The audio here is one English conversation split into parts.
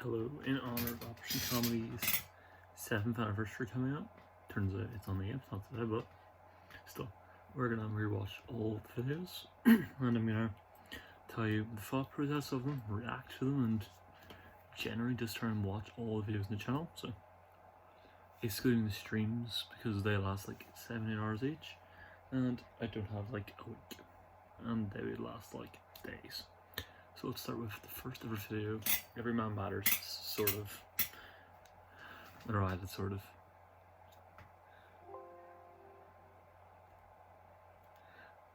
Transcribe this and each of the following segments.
Hello, in honor of Operation Comedy's 7th anniversary coming up. Turns out it's on the 8th, not today, but still, we're gonna rewatch all the videos and I'm gonna tell you the thought process of them, react to them, and generally just try and watch all the videos in the channel. So, excluding the streams because they last like 7-8 hours each, and I don't have like a week, and they would last like days. So let's start with the first ever video, Every Man Matters, sort of, derided sort of.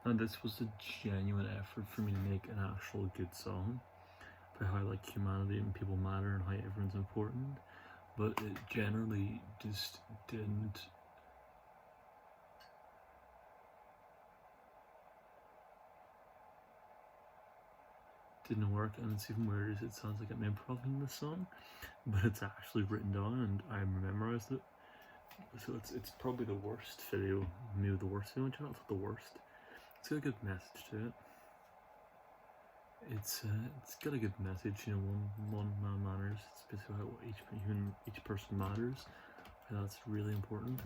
And this was a genuine effort for me to make an actual good song, about how like humanity and people matter and how everyone's important, but it generally just didn't work. And it's even weird is it sounds like I'm improvising this song, but it's actually written down and I memorized it. So it's probably the worst video, maybe the worst video on the channel. It's not the worst. It's got a good message to it. It's got a good message, you know, one man matters. It's basically how each person matters. And that's really important.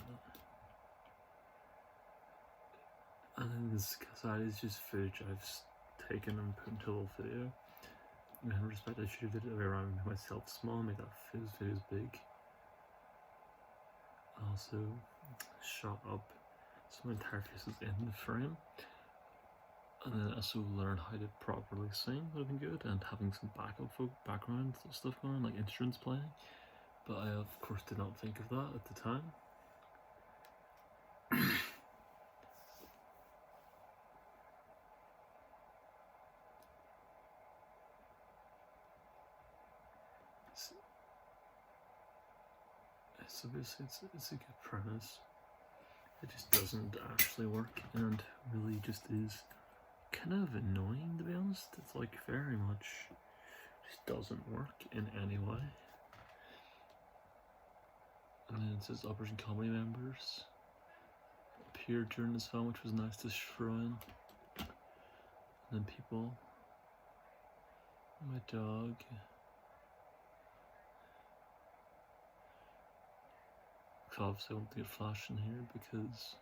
And then this side is just footage I've taken and put into a little video. In respect, I should have did it the way around, make myself small, make that videos big. Also shot up so my entire face is in the frame. And then also learn how to properly sing would have been good, and having some background stuff going on, like instruments playing. But I of course did not think of that at the time. So basically it's a good premise. It just doesn't actually work, and really just is kind of annoying, to be honest. It's like very much just doesn't work in any way. And then it says Operation Comedy members appeared during this film, which was nice to throw in. And then people, my dog. So obviously I want to get flash in here because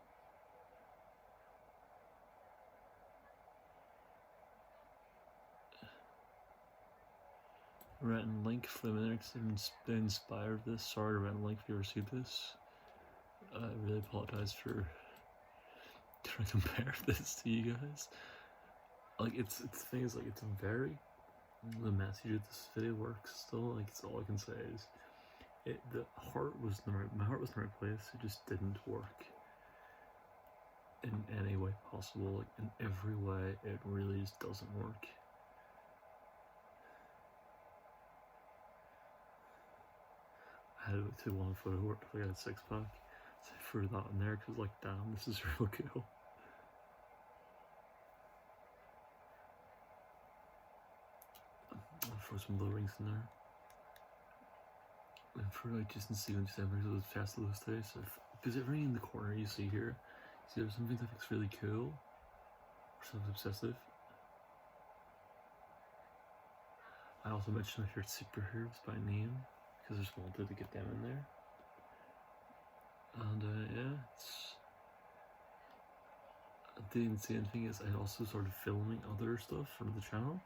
Rhett and Link flew in there because they inspired this. Sorry to Rhett and Link if you ever see this. I really apologize for trying to compare this to you guys. Like the thing is, like, it's very, the message of this video works still. Like, it's all I can say is my heart was in the right place. It just didn't work in any way possible. Like, in every way, it really just doesn't work. I had to one photo where I got a 6-pack, so I threw that in there because, like, damn, this is real cool. I'll throw some low rings in there. And for like just in sequence, every so fast those days. So because everything in the corner you see here, see there's something that looks really cool or something obsessive. I also mentioned my favorite superheroes by name because I just wanted to get them in there. And yeah, the insane thing is I also started filming other stuff for the channel.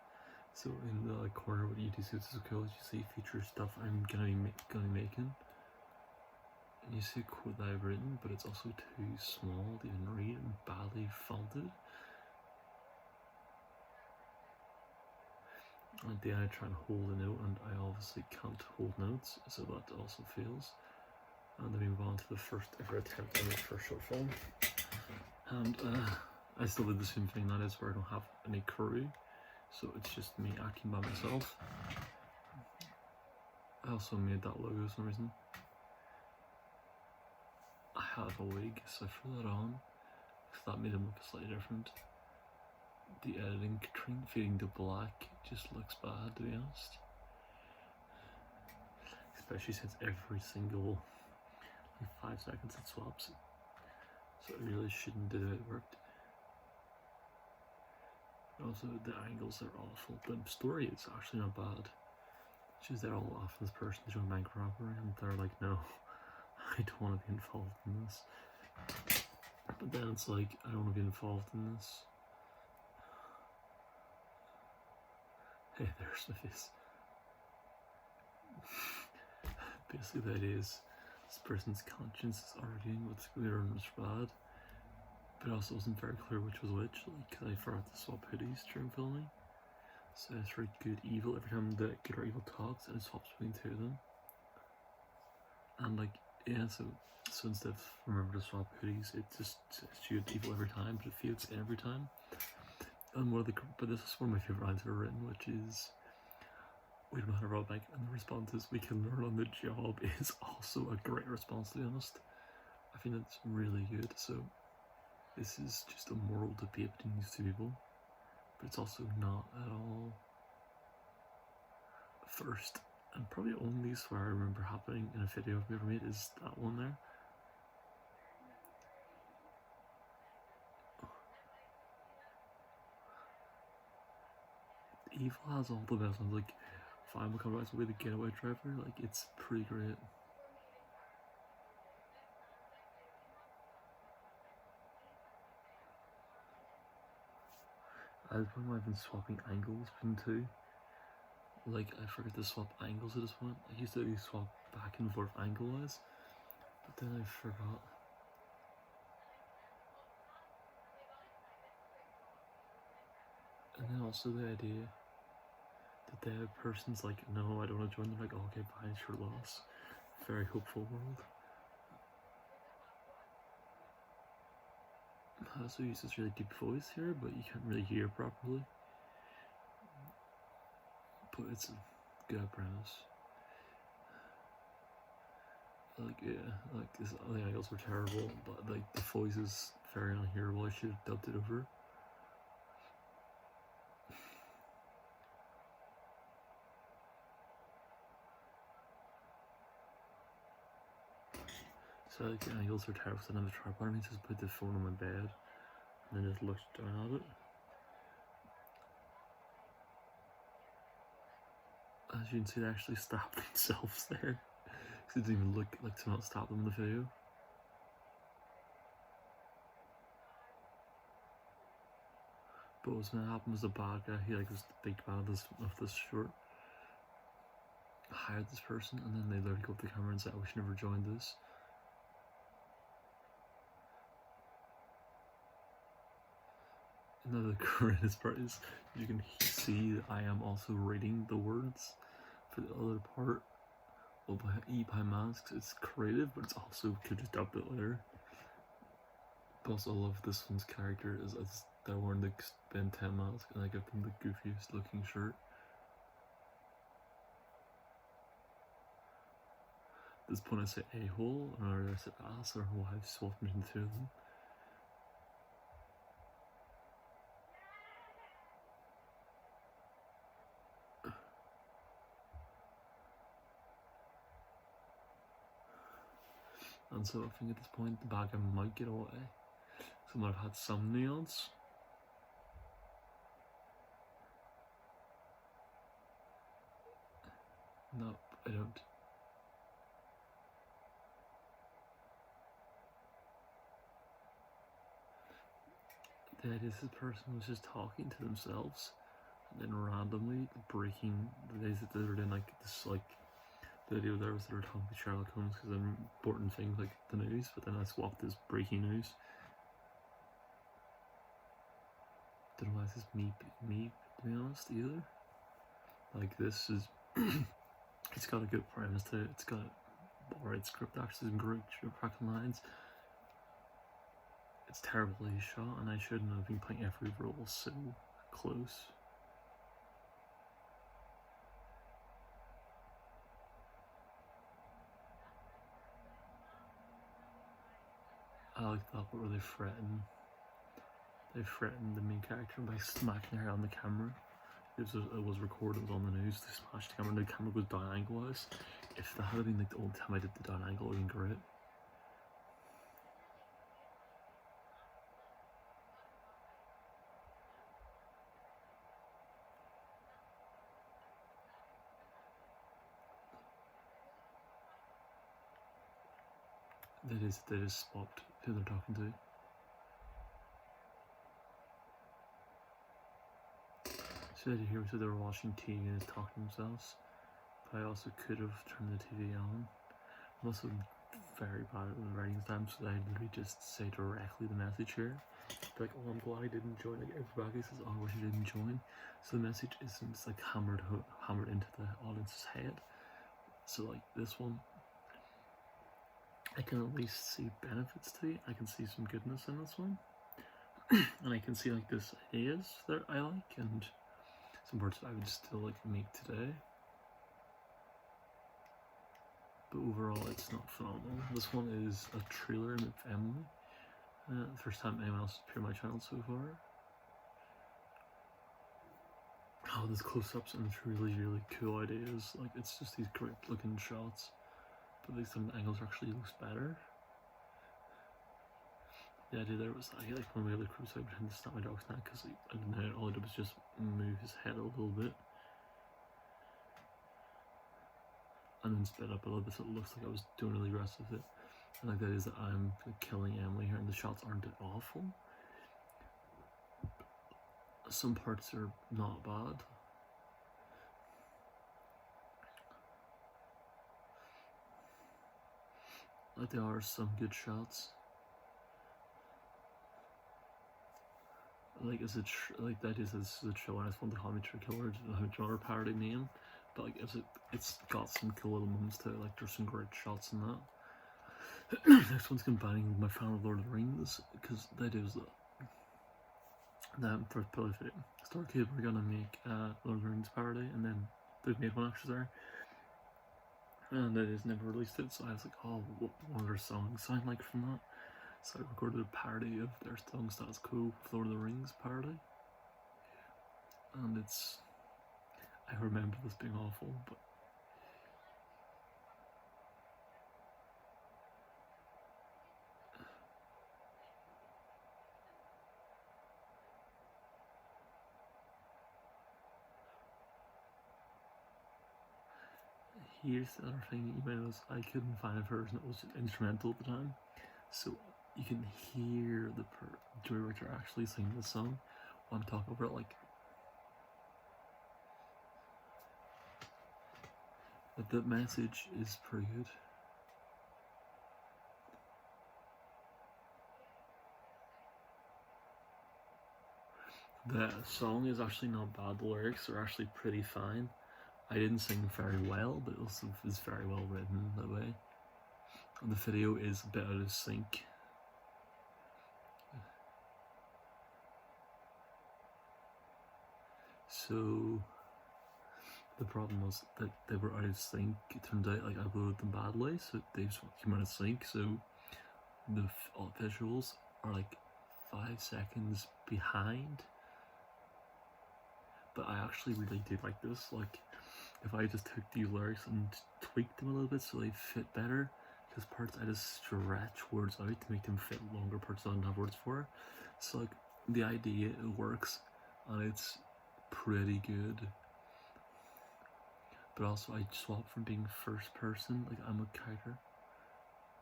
So in the corner what you do see, it's cool, you see future stuff I'm gonna be making. And you see a quote that I've written, but it's also too small to even read and badly fonted. And then I try and hold a note, and I obviously can't hold notes, so that also fails. And then we move on to the first ever attempt on the first short film. And I still did the same thing, that is where I don't have any crew. So it's just me acting by myself. I also made that logo for some reason. I have a wig, so I threw that on, because that made him look slightly different. The editing, fading to black, just looks bad, to be honest. Especially since every single, like, 5 seconds it swaps. So it really shouldn't do it worked. Also, the angles are awful. The story is actually not bad. She's there all off this person to join bank robbery, and they're like, no, I don't want to be involved in this. But then it's like, I don't want to be involved in this. Hey, there's my face. Basically, the idea is this person's conscience is arguing what's good or what's bad, but it also wasn't very clear which was which. Like, I forgot to swap hoodies during filming, so it's very good evil. Every time the good or evil talks, and it swaps between two of them. And like, yeah, so instead of remember to swap hoodies, it just says good evil every time, but it feels good every time. And but this is one of my favorite lines ever written, which is, we don't know how to rob a bank, and the response is, we can learn on the job, is also a great response, to be honest. I think that's really good. So this is just a moral debate between these two people, but it's also not at all. First, and probably only swear I remember happening in a video I've ever made is that one there. Evil has all the best ones, like Fine Will Come Rise Will Be the Getaway Driver, like it's pretty great. I was probably been swapping angles between two. Like, I forgot to swap angles at this point. I used to swap back and forth angle wise, but then I forgot. And then also the idea that the person's like, no, I don't want to join. They're like, oh, okay, fine, sure, loss. Very hopeful world. I also use this really deep voice here, but you can't really hear properly. But it's a good premise. Like, yeah, like the angles were terrible, but like the voice is very unhearable. I should have dubbed it over. So like the angles are terrible. So I have a tripod. I need to just put the phone on my bed and then just look down at it. As you can see, they actually stabbed themselves there. It didn't even look like to not stab them in the video. But what's gonna happen was the bad guy, he like was the big man of this short, hired this person, and then they literally go up the camera and say, oh, we should never join this. Another greatest part is you can see that I am also reading the words for the other part of Eat by Masks. It's creative, but it's also could just dub it later. But also I love this one's character as they're wearing the Ben 10 mask, and I give them the goofiest looking shirt. At this point I say a-hole, or I say ass, or why I swapped between the two of them. And so I think at this point the bad guy might get away. So I might have had some nuance. No, I don't. The idea is this person was just talking to themselves and then randomly breaking the days that they were doing like this, like the idea there was they were talking to Sherlock Holmes because they're important things like the news, but then I swapped this breaking news. Don't know why this is me to be honest either. Like this is it's got a good premise to it, it's got alright script actors and great cracking lines. It's terribly shot, and I shouldn't have been playing every role so close. I like that part where they threaten the main character by smacking her on the camera. It was recorded, it was on the news. They smashed the camera, and the camera goes down angle wise. If that had been like the only time I did the down angle, it would have been great. they just swapped who they're talking to. So here we said they were watching TV and just talking to themselves. But I also could have turned the TV on. I'm also very bad at the writing time, so I literally just say directly the message here. Like, oh, I'm glad I didn't join. Like, everybody says, oh, I wish I didn't join. So the message isn't like hammered into the audience's head. So like this one, I can at least see benefits to it. I can see some goodness in this one. And I can see like this ideas that I like, and some parts I would still like to make today. But overall, it's not phenomenal. This one is a trailer with Emily. The first time anyone else has appeared on my channel so far. Oh, there's close-ups and it's really cool ideas. Like, it's just these great looking shots, but these some angles actually looks better. The idea there was that like when we had the cruise, I pretended to snap my dog's neck because I didn't know. All I did was just move his head a little bit and then sped up a little bit, so it looks like I was doing really aggressive with it. And like that is that I'm killing Emily here, and the shots aren't awful. Some parts are not bad. Like there are some good shots. Like is it like that is this is a show, and I just want the How I Met Your Killer, the How I Met Your Mother parody name, but like it's got some cool little moments to it. Like there's some great shots in that. Next one's combining with my fan of Lord of the Rings, because that is for the video. Starkid, we're gonna make Lord of the Rings parody, and then they've made one actually there, and it is never released it. So I was like, oh, what one of their songs sound like from that? So I recorded a parody of their song Status Quo, Lord of the Rings parody, and it's, I remember this being awful, but here's the other thing you might notice, I couldn't find a version that was instrumental at the time, so you can hear the director actually singing the song while I'm talking about it. Like, the message is pretty good. The song is actually not bad, the lyrics are actually pretty fine. I didn't sing very well, but it also is very well written that way. And the video is a bit out of sync. So the problem was that they were out of sync. It turned out like I uploaded them badly, so they just came out of sync. So the visuals are like 5 seconds behind. But I actually really did like this. Like, if I just took these lyrics and tweaked them a little bit so they fit better, because parts I just stretch words out to make them fit longer parts I don't have words for. So like the idea, it works and it's pretty good. But also I swapped from being first person, like I'm a character,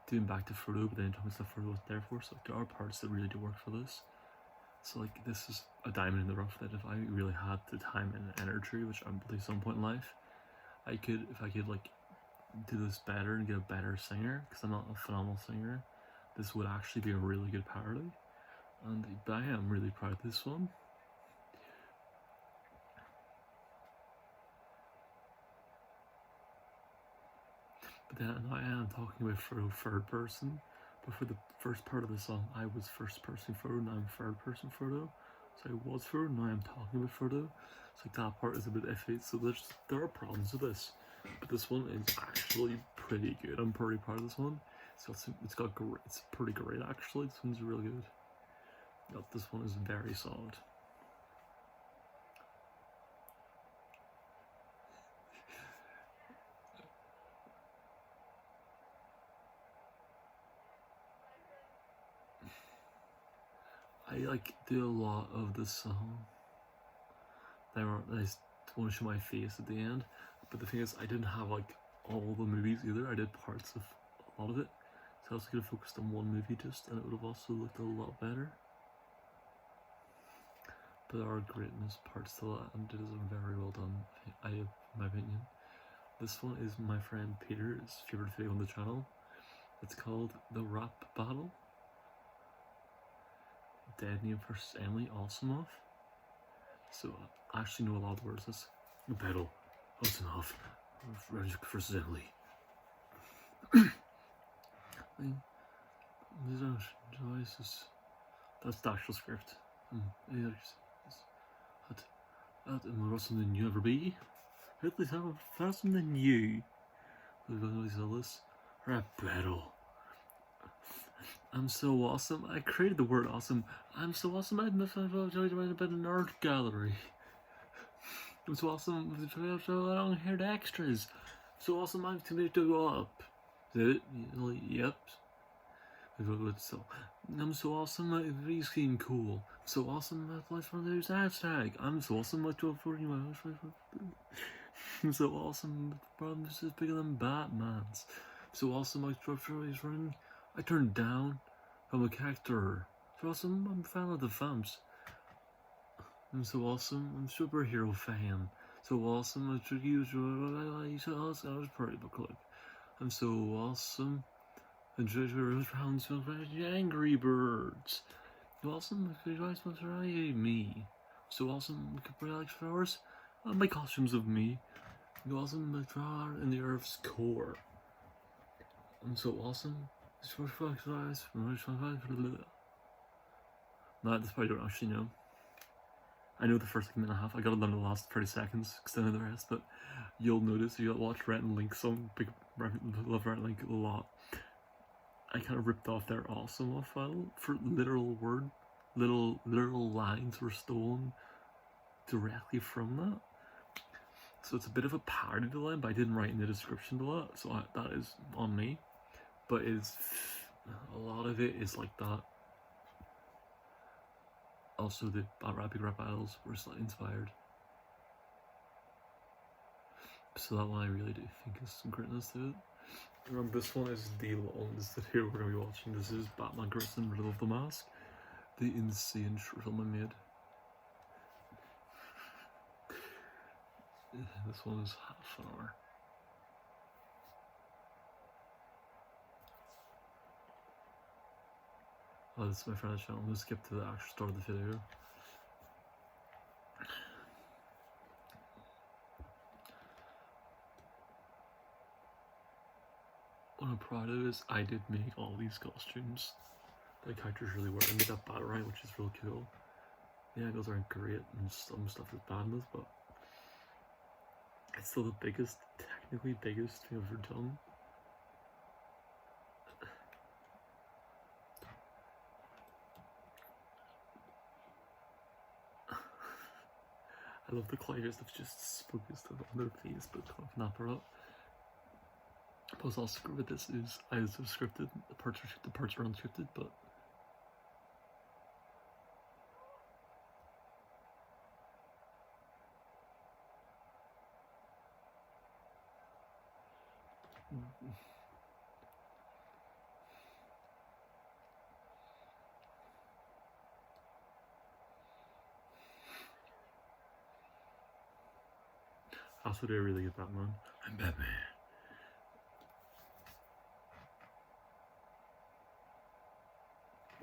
doing back to Frodo, but then Thomas the Frodo wasn't there for, so there are parts that really do work for this. So like this is a diamond in the rough that if I really had the time and energy, which I'm at some point in life, I could, if I could like do this better and get a better singer, because I'm not a phenomenal singer, this would actually be a really good parody. But I am really proud of this one. But then I am talking about Frodo third person, but for the first part of the song I was first person Frodo, now I'm third person Frodo. So I was Frodo, now I'm talking about Frodo. So like that part is a bit iffy, so there are problems with this. But this one is actually pretty good. I'm pretty proud of this one. It's pretty great actually. This one's really good. Yep, this one is very solid. I like do a lot of the song. I just want to show my face at the end, but the thing is I didn't have like all the movies either. I did parts of a lot of it, So I was gonna focus on one movie just, and it would have also looked a lot better. But there are greatness parts to that, and it is very well done, in my opinion. This one is my friend Peter's favorite video on the channel. It's called The Rap Battle. Dead Name vs Emily Awesomoff. So I actually know a lot of words. This battle, Awesomoff versus Emily. That's the actual script. What's something new ever be? Ridley found something new. This rap battle. I'm so awesome. I created the word awesome. I'm so awesome. I'm about an art gallery. I'm so awesome. I don't hear the extras. So awesome. I'm too big to go up. Is it? Yep. So I'm so much. I'm really seem cool. So awesome. That's one of those hashtag. I'm so awesome. Much 1240 miles. I'm so awesome. Problems is bigger than Batman's. So awesome. Like is running. I turned down from a character. So awesome. I'm a fan of the films. I'm so awesome. I'm a superhero fan. So awesome. I should use. I was pretty book club. I'm so awesome. And rounds of Angry Birds. So awesome. Me. So awesome. Alex Flowers. My costumes of me. So awesome. In the Earth's core. I'm so awesome. No, this probably don't actually know. I know the first minute and a half. I got it done in the last 30 seconds, extended the rest, but you'll notice if you watch Rhett and Link's song, love Rhett and Link a lot. I kind of ripped off their Awesomoff file for literal lines were stolen directly from that. So it's a bit of a parody to the line, but I didn't write in the description to that, so that is on me. But it's a lot of it is like that. Also, the big rap battles were slightly inspired. So that one I really do think is some greatness to it. And this one is the longest video we're going to be watching. This is Batman Grayson, Riddle of the Mask. The insane short film I made. This one is half an hour. Oh, this is my friend's channel. I'm going to skip to the actual start of the video. What I'm proud of is I did make all these costumes. The characters really work. I made that Batarang, which is real cool. The angles aren't great and some stuff is bad in this, but it's still the biggest, technically biggest thing I've ever done. I love the climbers that just focused on their face, but kind of nap her up. Plus, also with this is I was scripted. The parts are unscripted, but also do a really good Batman. I'm Batman.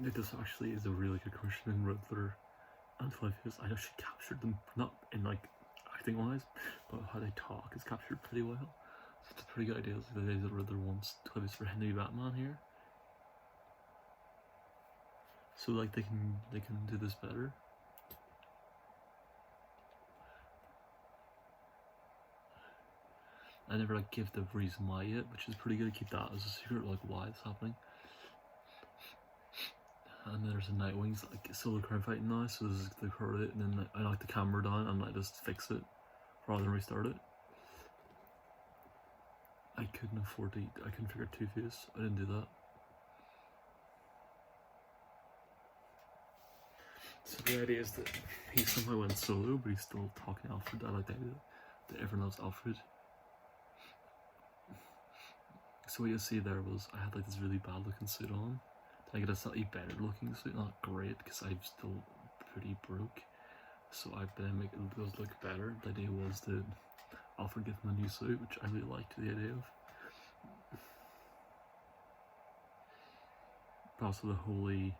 This actually is a really good question in Riddler and Clayface. I actually captured them, not in like acting wise, but how they talk is captured pretty well. So it's a pretty good idea. Like the days that Riddler wants Clayface for Henry Batman here. So like they can do this better. I never like give the reason why yet, which is pretty good to keep that as a secret, like why it's happening. And then there's a Nightwing's like solo crime fighting now, so this is the record it, and then I knock the camera down and I just fix it rather than restart it. I couldn't afford to I couldn't figure out Two-Face. I didn't do that. So the idea is that he somehow went solo, but he's still talking Alfred. I like the idea that everyone loves Alfred. So what you see there was I had like this really bad looking suit on. Then I get a slightly better looking suit, not great because I'm still pretty broke. So I then make it does look better. The idea was that Alfred gets my new suit, which I really liked the idea of. But also the Holy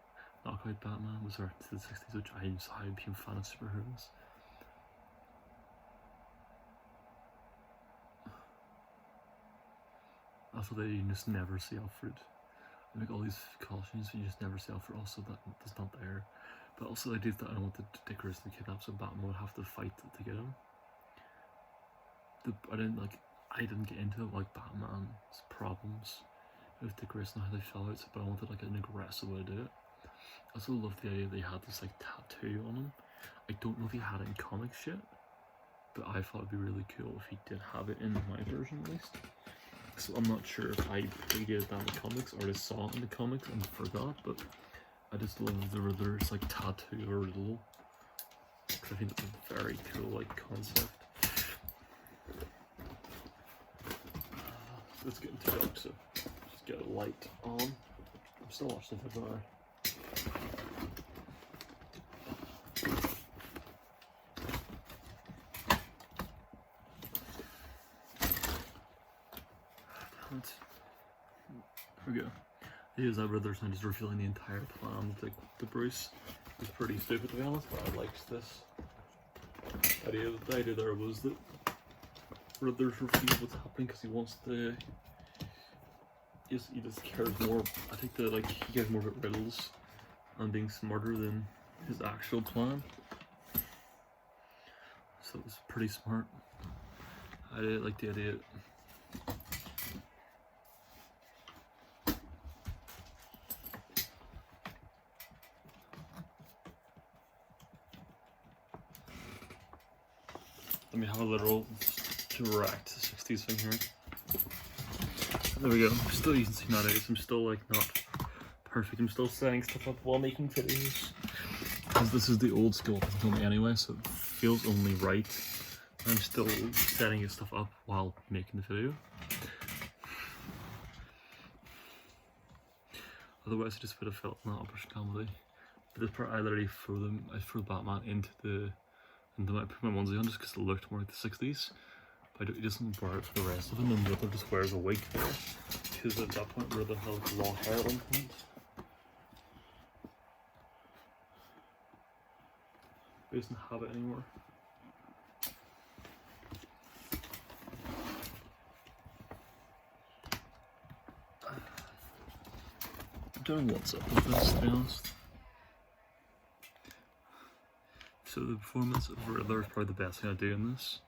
Knockout Batman was right to the 60s, which I became a fan of superheroes. Also, they you just never see Alfred. I make all these costumes, you just never see Alfred. Also, that's not there. But also, I did that I don't want the Dick Grayson kidnapped, so Batman would have to fight to get him. I didn't get into like Batman's problems with Dick Grayson, how they fell out, but I wanted like an aggressive way to do it. I also love the idea that he had this like tattoo on him. I don't know if he had it in comics yet, but I thought it'd be really cool if he did have it in my version at least. So I'm not sure if I predated that in the comics or just saw it in the comics and forgot, but I just love the Riddler's like tattoo or riddle. I think it's a very cool like concept. Let's get into dark, so just get a light on. I'm still watching the video. Here we go. Here's that Riddler's now just revealing the entire plan to Bruce. It's pretty stupid to be honest, but I liked this idea. The idea there was that Riddler's revealed what's happening because he wants to. He just cares more. I think that he cares more about riddles and being smarter than his actual plan. So it was pretty smart. I did like the idea. Let me have a literal direct 60s thing here. There we go. I'm still using C nowadays. I'm still not perfect. I'm still setting stuff up while making videos. Because this is the old school for me anyway, so it feels only right. I'm still setting stuff up while making the video. Otherwise I just would have felt not operation comedy. But this part I literally threw Batman into my onesie on just because it looked more like the 60s. But he doesn't wear it for the rest of him, and Riddler just wears a wig there. Because at that point Riddler had long hair at one point. He doesn't have it anymore. I don't know what's up with this, to be honest. So the performance of Riddler is probably the best thing I do in this.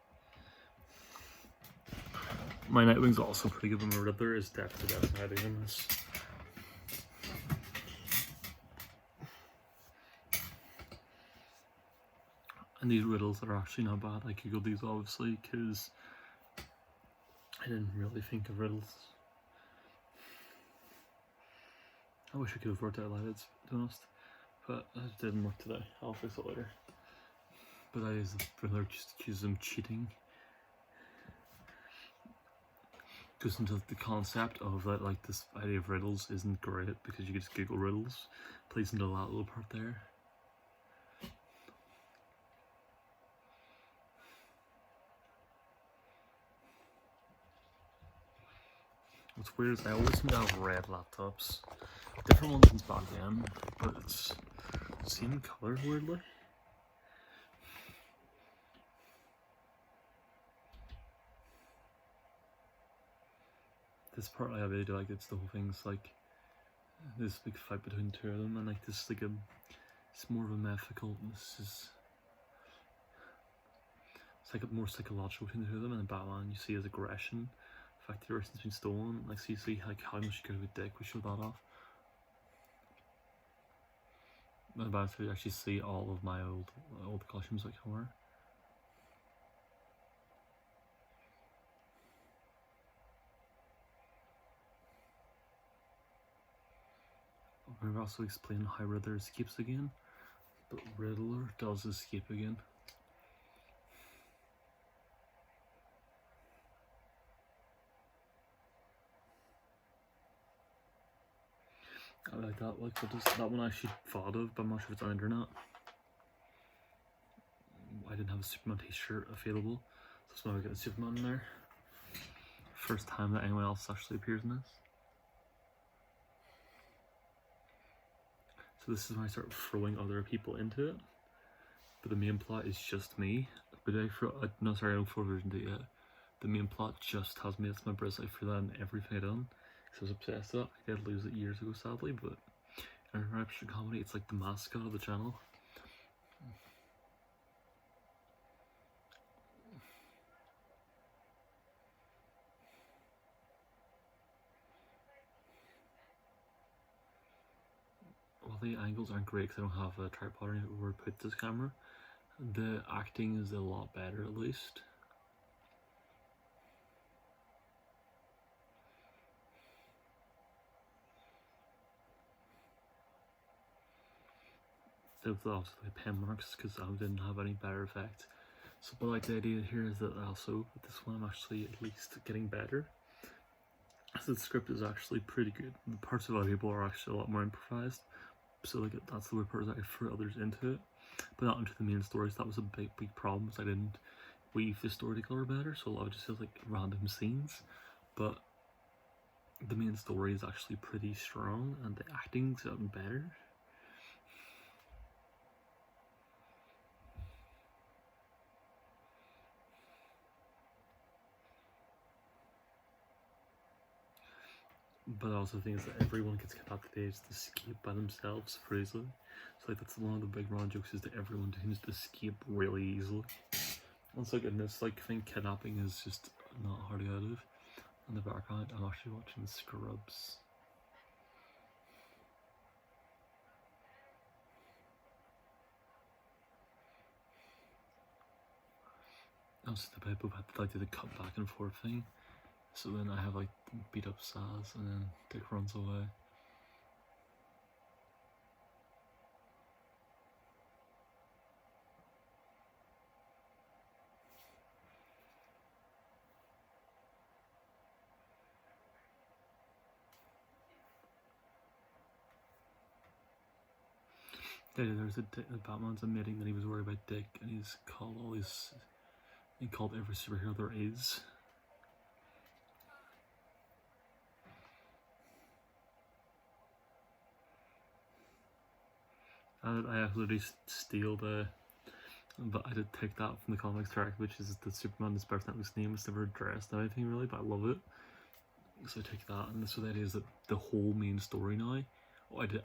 My Nightwing's also pretty good, but my Riddler is definitely the best thing I do in this. And these riddles are actually not bad. I googled these obviously because I didn't really think of riddles. I wish I could have worked out live, to be honest, but it didn't work today. I'll fix it later. But I use the Riddler just accuse them cheating. Goes into the concept of that, this idea of riddles isn't great because you can just Google riddles. Plays into that little part there. What's weird is I always seem to have red laptops. Different ones since back then, but it's same color weirdly. This part I really do like. It's the whole thing's this big fight between the two of them, and this it's more of a mythical. It's a more psychological between the two of them, and in Batman you see his aggression. The fact that everything's been stolen. So you see how much you could have a dick. We showed that off. I'm about to actually see all of my old costumes I can wear. We're also explaining how Riddler escapes again, but Riddler does escape again. I like that. Like, what does that one actually thought of? But I'm not sure if it's on the internet. I didn't have a Superman t-shirt available, so now we got a Superman in there. First time that anyone else actually appears in this. So this is when I start throwing other people into it. But the main plot is just me. But I don't throw others into it yet. The main plot just has me. It's my best. I threw that in everything I done. Because I was obsessed with it. I did lose it years ago, sadly, but in Rapture Comedy, it's like the mascot of the channel. Well, the angles aren't great because I don't have a tripod or anything where I put this camera. The acting is a lot better, at least. There was obviously pen marks because I didn't have any better effects. So, but like the idea here is that also with this one I'm actually at least getting better. So the script is actually pretty good. The parts of other people are actually a lot more improvised. So like that's the weird part, is that I threw others into it, but not into the main stories. That was a big problem, because I didn't weave the story together better. So a lot of just like random scenes, but the main story is actually pretty strong and the acting's gotten better. But I also think that everyone gets capacitated to escape by themselves pretty easily. So like that's one of the big round jokes, is that everyone tends to escape really easily. And so like in this like thing, kidnapping is just not hard to get out of. In the background, I'm actually watching Scrubs. Also the people had to like do the cut back and forth thing. So then I have like beat up Saz and then Dick runs away. There's a Batman's admitting that he was worried about Dick, and he called every superhero there is. I literally steal but I did take that from the comics track, which is the Superman is person whose name is never addressed or anything really, but I love it. So I take that, and so that is that the whole main story now. I did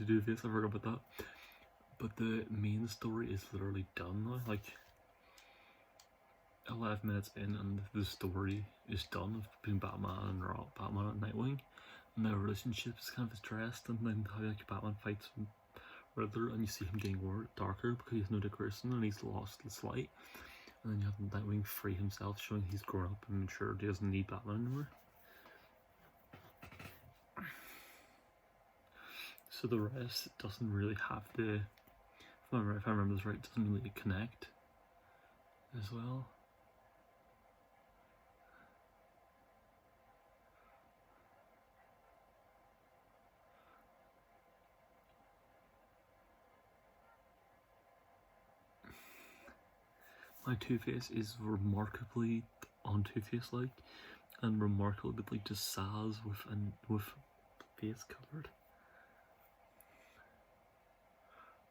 do this, I forgot about that. But the main story is literally done now, like 11 minutes in, and the story is done between Batman and Nightwing, and their relationship is kind of addressed, and then how like Batman fights Riddler, and you see him getting darker because he has no Dick Grayson and he's lost his light, and then you have Nightwing free himself, showing he's grown up and matured. He doesn't need Batman anymore. So the rest doesn't really have to, if I remember this right, it doesn't really connect as well. My Two-Face is remarkably on Two-Face like, and remarkably like just Saz with face covered.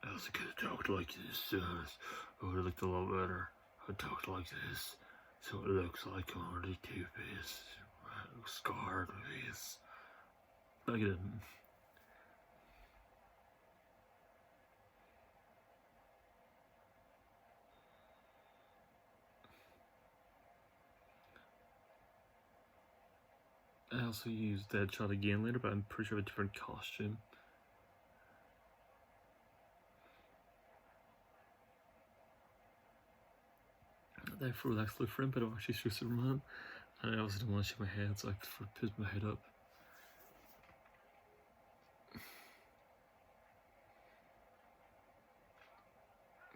I also could have talked like this, I would have looked a lot better. I talked like this, so it looks like I'm already Two-Face, scarred face. But I didn't. I also used Deadshot again later, but I'm pretty sure I have a different costume. I threw Lex Luthor in, but I don't actually show Superman. And I also didn't want to show my head, so I put my head up.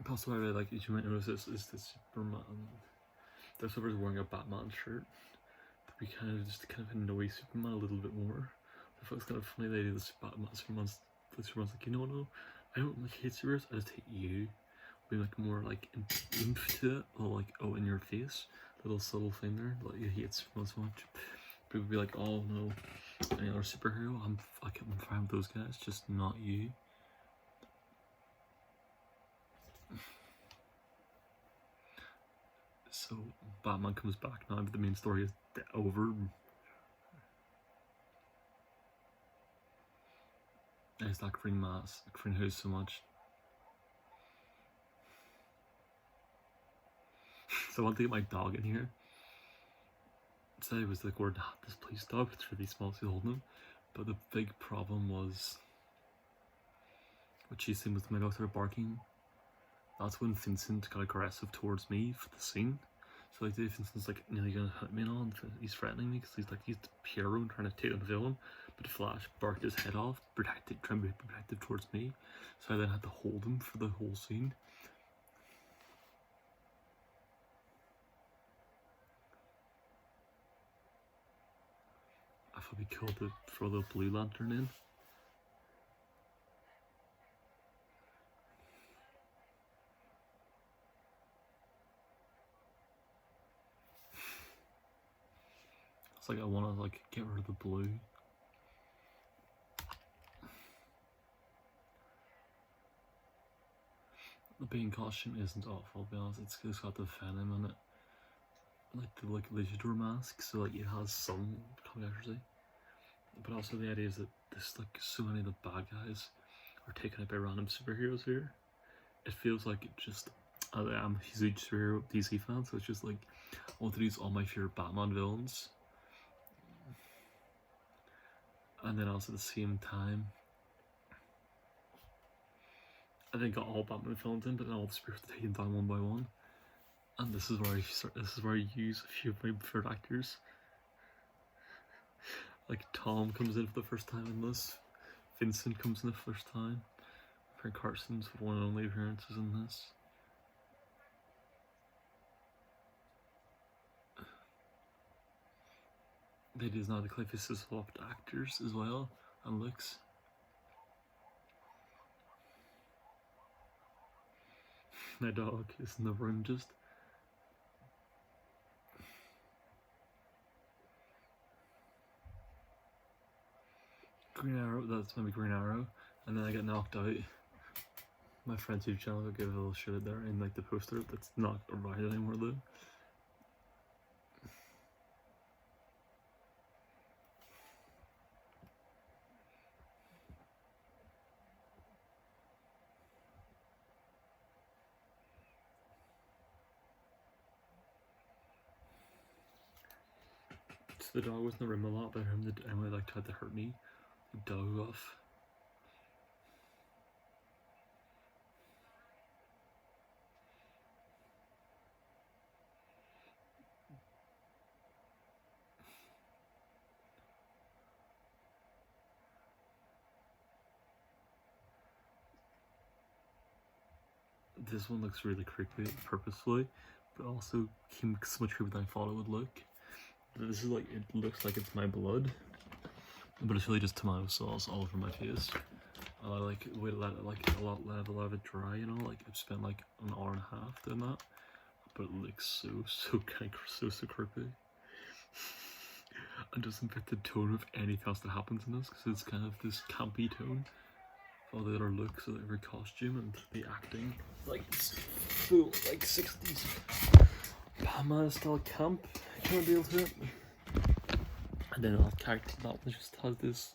Also, I really like, as you might notice, is this Superman. This Superman's wearing a Batman shirt. We kind of annoy Superman a little bit more. I thought it was kind of funny they do this Batman Superman's like, you know, no, I don't like hate superheroes, I just hate you. Being like more like oomph to it, or like, oh, in your face, little subtle thing there, like you hate Superman so much. People be like, oh no, any other superhero, I'm fine with those guys, just not you. So Batman comes back now, but the main story is over. I just like green mask, green house so much. So I want to get my dog in here. So it was like, we're not this police dog, it's really small, so holding him. But the big problem was what she seen was my dog started barking. That's when Vincent got aggressive towards me for the scene. So like Vincent's like nearly gonna hit me and he's threatening me because he's the hero and trying to take on the villain. But Flash barked his head off, trying to be protective towards me. So I then had to hold him for the whole scene. I thought it'd be cool to throw the blue lantern in. It's like I want to like get rid of the blue. The Bane costume isn't awful, I'll be honest. It's got the venom in it, like the Luchador mask, so like it has some accuracy. But also the idea is that this like so many of the bad guys are taken out by random superheroes here. It feels like it just I'm a huge superhero DC fan, so it's just like I want to use all my favorite Batman villains. And then also at the same time, I think got all Batman villains in, but then all the superheroes taken down one by one. And this is where I use a few of my favorite actors. Like Tom comes in for the first time in this. Vincent comes in the first time. Frank Carson's one and only appearances in this. They do now the Clayface has swapped actors as well and looks. My dog is in the room just. Green Arrow, that's maybe Green Arrow, and then I get knocked out. My friend's YouTube channel will give a little shit there in like the poster that's not around anymore though. So the dog was in the room a lot, but Emily like tried to hurt me. The dog off. This one looks really creepy purposefully, but also came so much creepier than I thought it would look. This is like, it looks like it's my blood, but it's really just tomato sauce all over my face. I like wait let it like a lot of it dry, you know, like I've spent like an hour and a half doing that, but it looks so kind of so creepy. And doesn't fit the tone of anything else that happens in this, because it's kind of this campy tone. All the other looks of every costume and the acting, like it's full like 60s Batman style camp kind of deal to it. And then our character that one just has this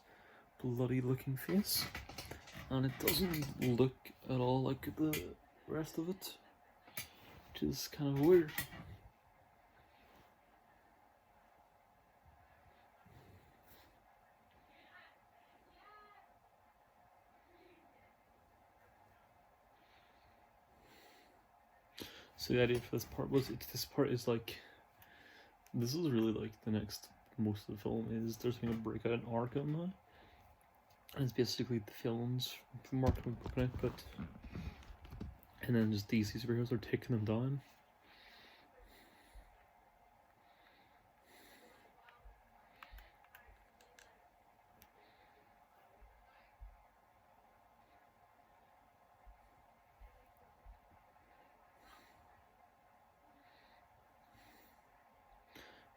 bloody looking face, and it doesn't look at all like the rest of it, which is kind of weird. So the idea for this part was, this part is like, this is really like the next most of the film is there's been a breakout in Arkham now, and it's basically the films from Arkham broken out, but and then just DC superheroes are taking them down.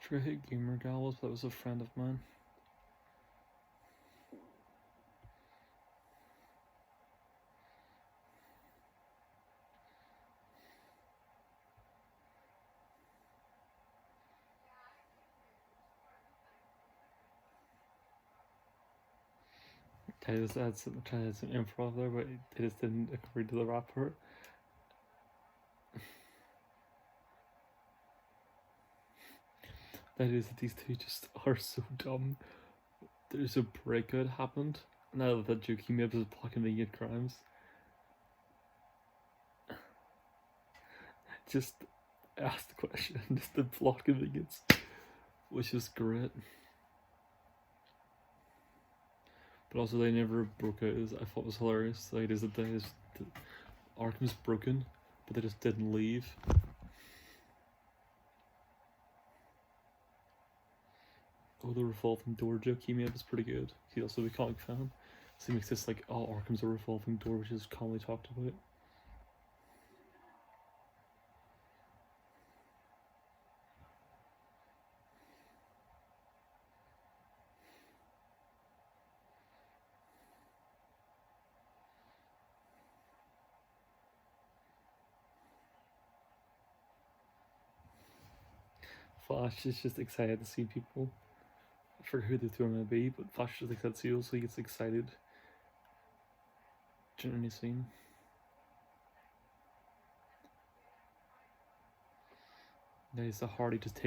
forget who Gamer Gal was, but that was a friend of mine. I just had some improv there, but they just didn't agree to the rap part. That is that these two just are so dumb. There's a breakout happened. Now that Jokey Mibs is blocking the hate crimes. Just ask the question, just the block convenience, which is great. But also they never broke out. I thought was hilarious. Like, is that Arkham's broken, but they just didn't leave. Oh, the revolving door joke he made was pretty good. He's also a comic fan, so he makes this like, oh, Arkham's a revolving door, which is commonly talked about. Flash is just excited to see people. I forget who the two are going to be, but Flash is excited to see, so he gets excited during any scene. Nice, Hardy just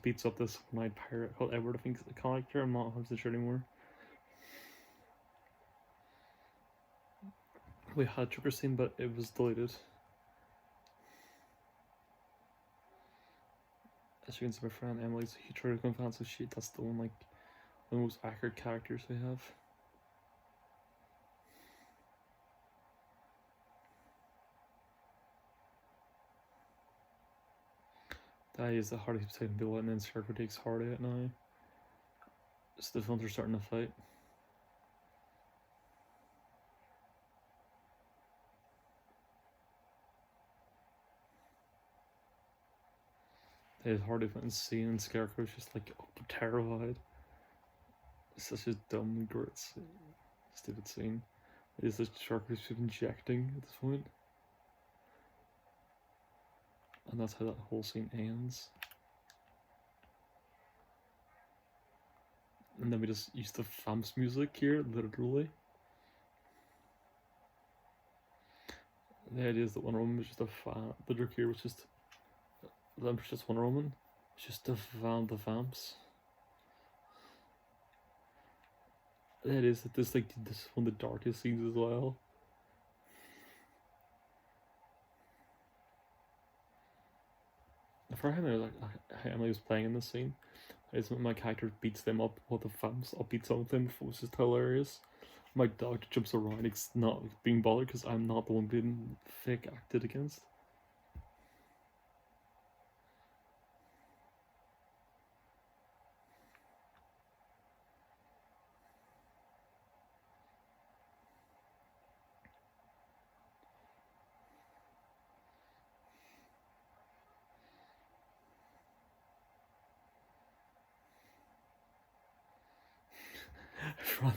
beats up this one-eyed pirate called Edward. I think it's a character. I'm not 100% sure anymore. We had a Joker scene, but it was deleted. As you can see, my friend Emily's a huge Joker fan, so that's the one, like, the most accurate characters we have. That is the Hardy taking the and then Scarecrow takes Hardy out now. So the films are starting to fight. That is Hardy went insane, and Scarecrow's just like terrified. It's such a dumb, great, stupid scene. It is the Scarecrow's just injecting at this point. And that's how that whole scene ends. And then we just use the Vamps music here, literally. The idea is that Wonder Woman was just the Joker here was just, the Empress just Wonder Woman, it's just the Vamps. The idea is that this is one of the darkest scenes as well. For how Emily was playing in this scene, is when my character beats them up while the Vamps beat some of them, which is hilarious. My dog jumps around, it's not being bothered because I'm not the one being fake acted against.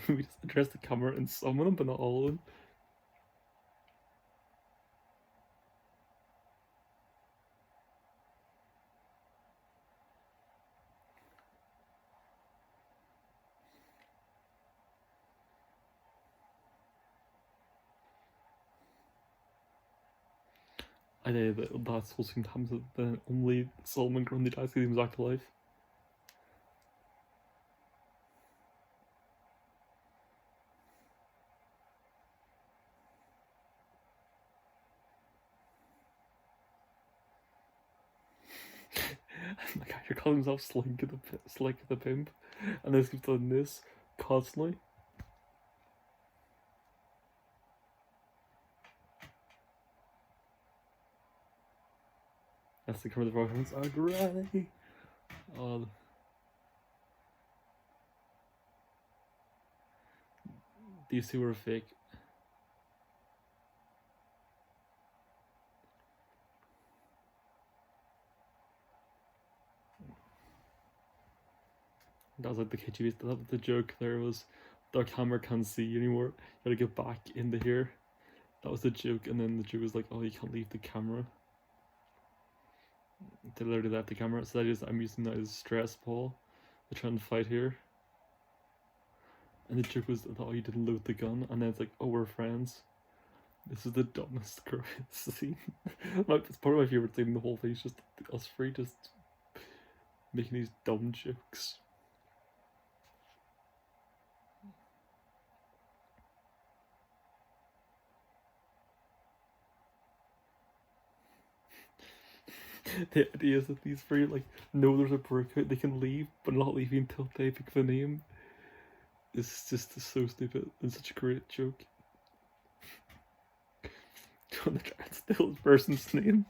We just address the camera and some of them, but not all of them. I know that's whole scene happens that only Solomon Grundy dies because he was back to life. My character calls himself Slink the Pimp, and this keeps doing this constantly. That's the cover of the reference. Oh, Granny! Oh. These two were fake. That was like the kitschy. The joke there was, the camera can't see you anymore. You gotta get back into here. That was the joke, and then the joke was like, oh, you can't leave the camera. They literally left the camera, so that is, I'm using that as stress ball. They're trying to fight here. And the joke was, oh, you didn't load the gun, and then it's like, oh, we're friends. This is the dumbest scene. It's probably my favourite scene in the whole thing, it's just us three just making these dumb jokes. The idea is that these three like know there's a breakout, they can leave, but not leave until they pick the name. It's just so stupid and such a great joke. Trying to try and steal this person's name.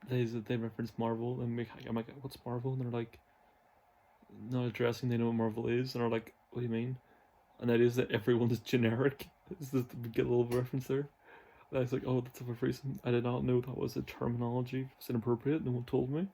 They reference Marvel and I'm like, what's Marvel? And they're like, not addressing they know what Marvel is, and are like, what do you mean? And that is that everyone is generic. It's just, we get a little reference there. And I was like, oh, that's a reason. I did not know that was a terminology. It was inappropriate. No one told me.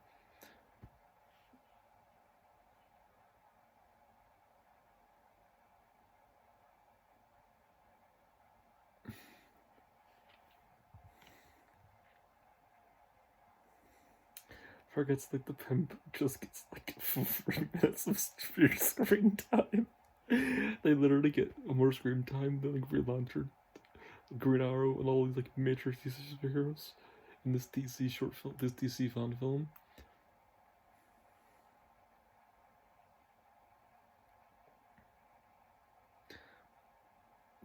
Forgets like the pimp just gets like 3 minutes of pure screen time. They literally get more screen time than like Green Lantern, Green Arrow, and all these like major DC superheroes in this DC short film, this DC fan film.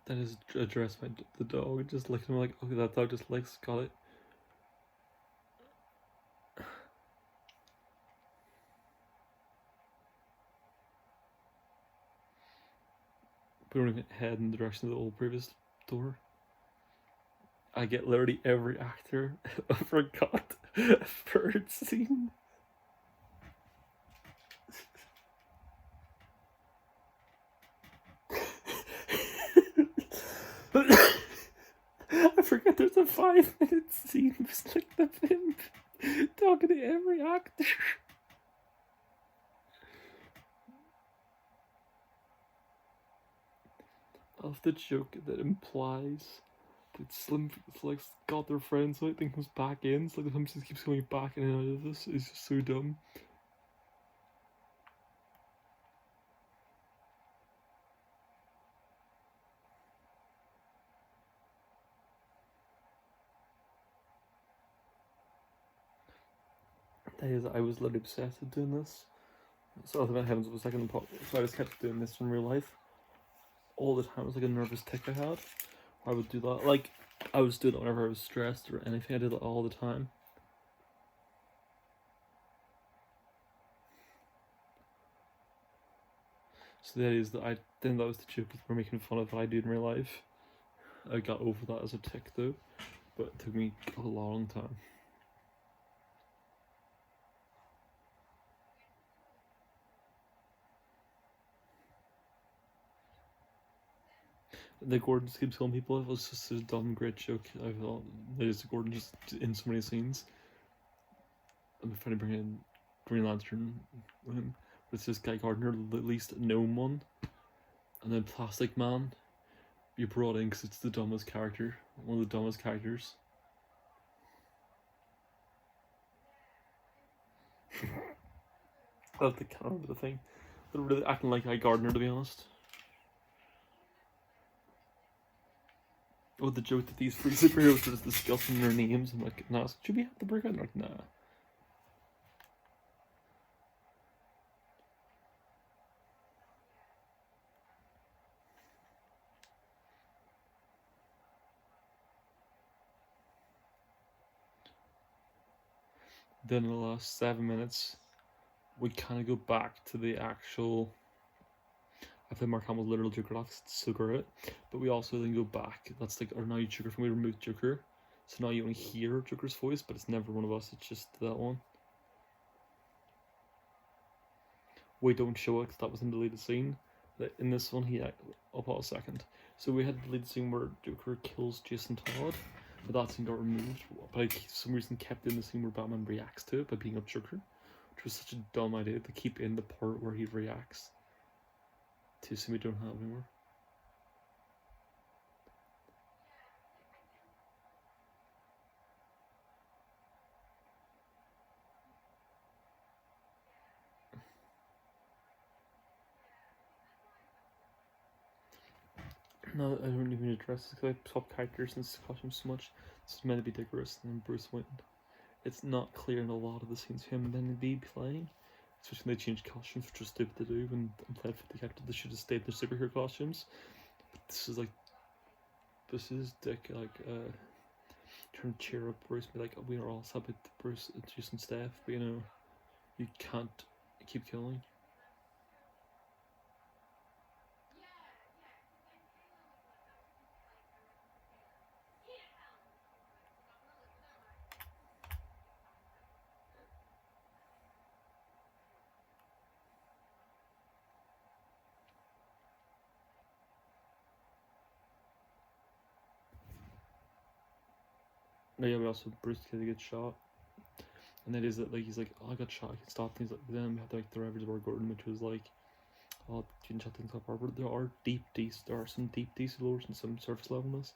That is addressed by the dog, just licking him like, okay, that dog just likes, got it. We don't even head in the direction of the old previous door. I get literally every actor. I forgot a bird scene. I forget there's a 5-minute scene just like the pimp talking to every actor. Of the joke that implies that Slim like got their friends so I think comes back in. So like the pimp just keeps going back in and out of this. It's just so dumb. I was literally obsessed with doing this. So Ultimate Heavens was like in the pop, so I just kept doing this in real life all the time. It was like a nervous tick I had. I would do that. Like I was doing it whenever I was stressed or anything. I did it all the time. So the idea is that I think that was the joke we're making fun of what I do in real life. I got over that as a tick though, but it took me a long time. The Gordon just keeps killing people. It was just a dumb, great joke. I thought there's Gordon just in so many scenes. I'm trying to bring in Green Lantern with him, but it's just Guy Gardner, the least known one, and then Plastic Man. You brought in because it's the dumbest character, one of the dumbest characters. I can't remember the thing. They're really acting like Guy Gardner, to be honest. Oh, the joke that these three superheroes are just discussing their names. I'm like, nah, should we have the breakout? Like, nah. Then in the last 7 minutes, we kind of go back to the actual. I think Mark Hamill's literal Joker, that's so great. But we also then go back. That's like, or now you Joker, from we removed Joker. So now you only hear Joker's voice, but it's never one of us, it's just that one. We don't show it because that was in the deleted scene. In this one, I'll pause a second. So we had the lead scene where Joker kills Jason Todd, but that scene got removed. But I, for some reason, kept in the scene where Batman reacts to it by being up Joker, which was such a dumb idea to keep in the part where he reacts to something we don't have anymore. No, I don't even address this because I swap characters in this costume so much. This is meant to be Dick Grayson and Bruce Wayne. It's not clear in a lot of the scenes him then be playing, especially when they change costumes, which was stupid to do. When I'm glad for the character, they should have stayed in their superhero costumes. But this is Dick trying to cheer up Bruce, be like, we are all sad with Bruce, Jason Steph, but you can't keep killing. No, yeah, but also Bruce gets shot, and that is that he's like, oh, I got shot, I can stop things. Like then we have the Ravage of Gordon, which was like, oh, you can shut things up. But there are some deep DC lores and some surface levelness,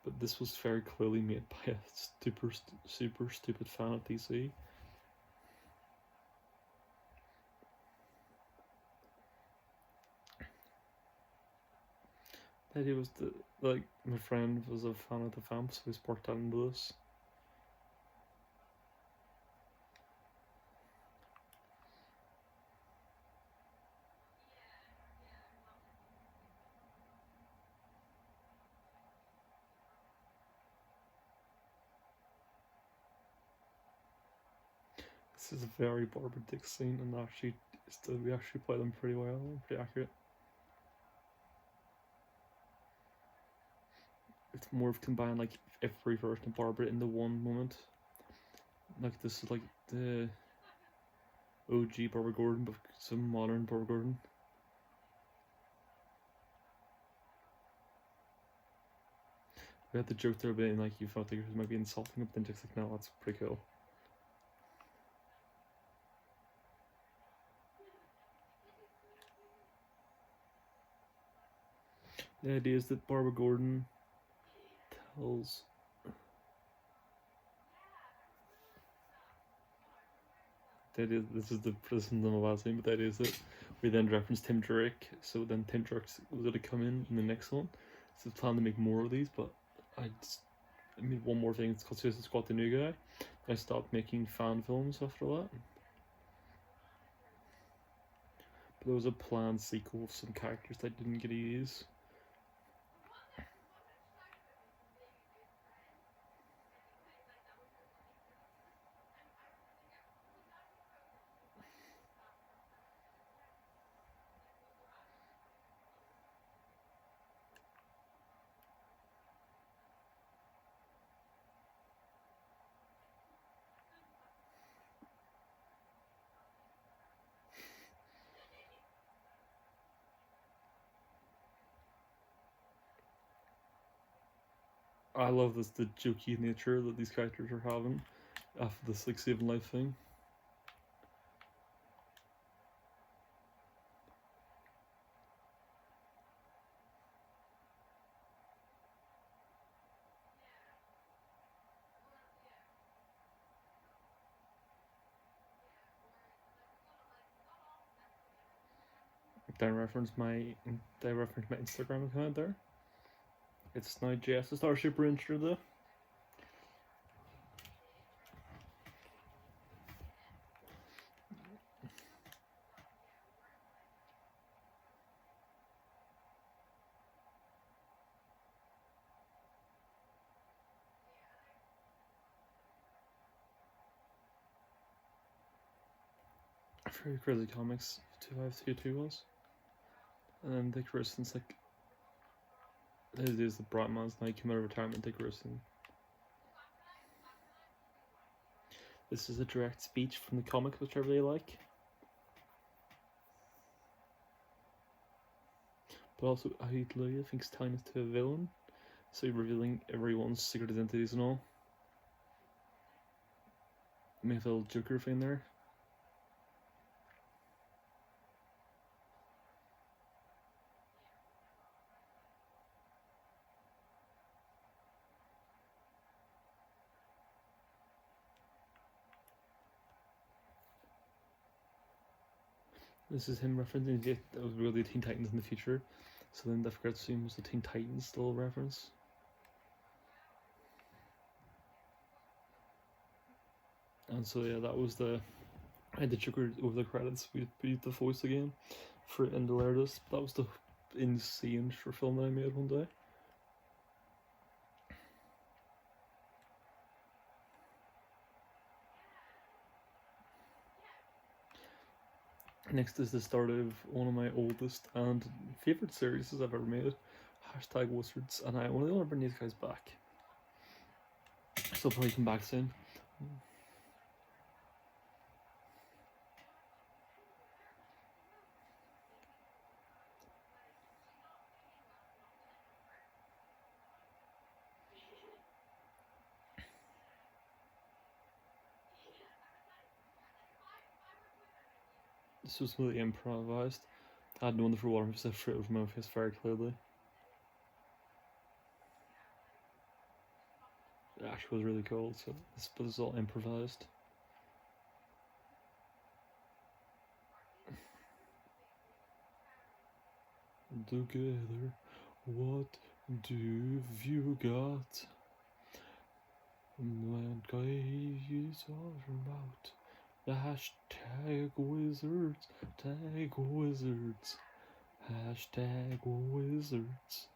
but this was very clearly made by a super stupid fan of DC. The idea was my friend was a fan of the Vamps, so we sparked that into this. This is a very Barbara Dick scene, and actually, we actually play them pretty well, pretty accurate. It's more of combined like every version of Barbara into one moment. Like this is like the OG Barbara Gordon, but some modern Barbara Gordon. We had the joke there being like you felt like it might be insulting, but then just like no, that's pretty cool. The idea is that Barbara Gordon tells this is the last thing, but that is that we then reference Tim Drake, so then Tim Drake was going to come in the next one. So I plan to make more of these, but I made one more thing. It's called Suicide Squad: The New Guy. I stopped making fan films after that. But there was a planned sequel of some characters that didn't get to use. I love the jokey nature that these characters are having after this like saving life thing. Did I reference my Instagram account there? It's now just a Starship Ranger though. Very Crazy Comics 2522 was. And then Dick Grayson's like, it is the Brightman's now came out of retirement. Dick Grayson. This is a direct speech from the comic, which I really like. But also, I think it's tying it to a villain, so you're revealing everyone's secret identities and all. Make a little Joker thing there. This is him referencing it. That was really Teen Titans in the future. So then I forgot to assume was the Teen Titans still a reference. And so yeah, that was the. I had the Joker over the credits. We beat the voice again for Indelaris. That was the insane short film that I made one day. Next is the start of one of my oldest and favourite series I've ever made, #Wizards, and I only want to bring these guys back. So I'll probably come back soon. This was really improvised. I had no one for water because I threw it over my face very clearly. It actually was really cold, so this is all improvised. Together, what do you got? When guys are about the #Wizards, #Wizards, #Wizards.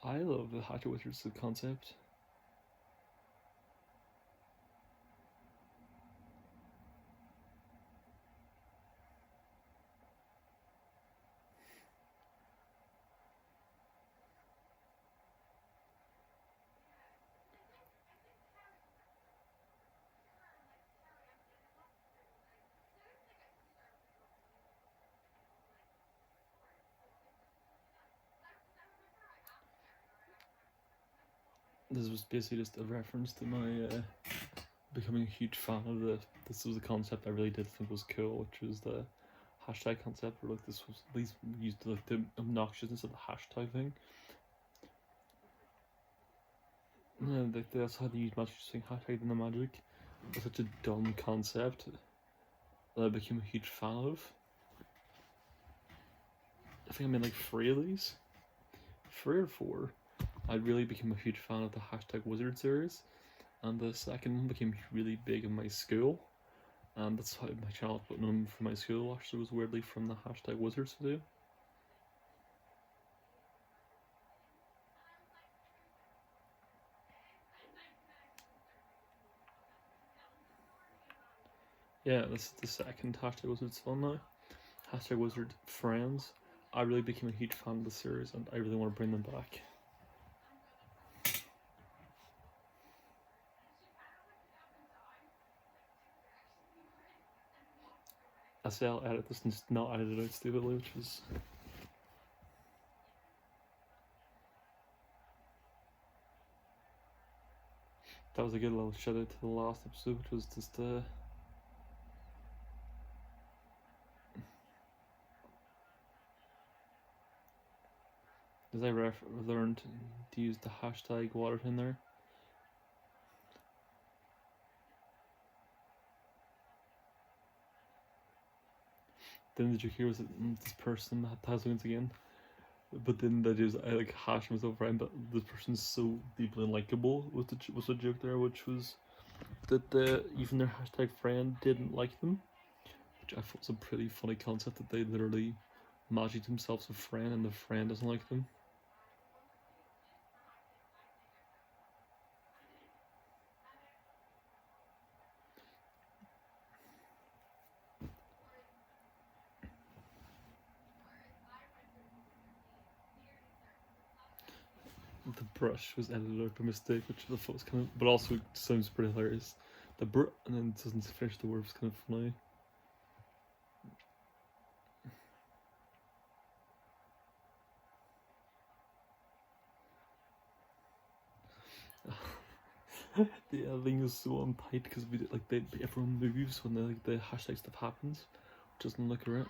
I love the #Wizards concept. This was basically just a reference to my becoming a huge fan of this was a concept I really did think was cool, which was the hashtag concept, where like this was at least used like the obnoxiousness of the hashtag thing. And they also had to use magic saying hashtag in the magic. It's such a dumb concept that I became a huge fan of. I think I made like 3 of these. 3 or 4. I really became a huge fan of the #Wizard series, and the second one became really big in my school, and that's how my channel was known for my school. Actually, was weirdly from the #Wizards video. Yeah, this is the second #Wizards one now. #Wizard Friends. I really became a huge fan of the series, and I really want to bring them back. I say I'll edit this and just not edit it out stupidly, which is. That was a good little shout out to the last episode, which was just as I learned to use the #water in there. Then the joke here was that this person has wins again, but then that is I like hash myself around. But this person's so deeply unlikable was the joke there, which was that even their #friend didn't like them, which I thought was a pretty funny concept, that they literally magic themselves a friend and the friend doesn't like them. The brush was edited out by mistake, which I thought was kind of, but also sounds pretty hilarious. The and then it doesn't finish the word, was kind of funny. The editing is so untight because we like everyone moves when the hashtag stuff happens, which doesn't look right.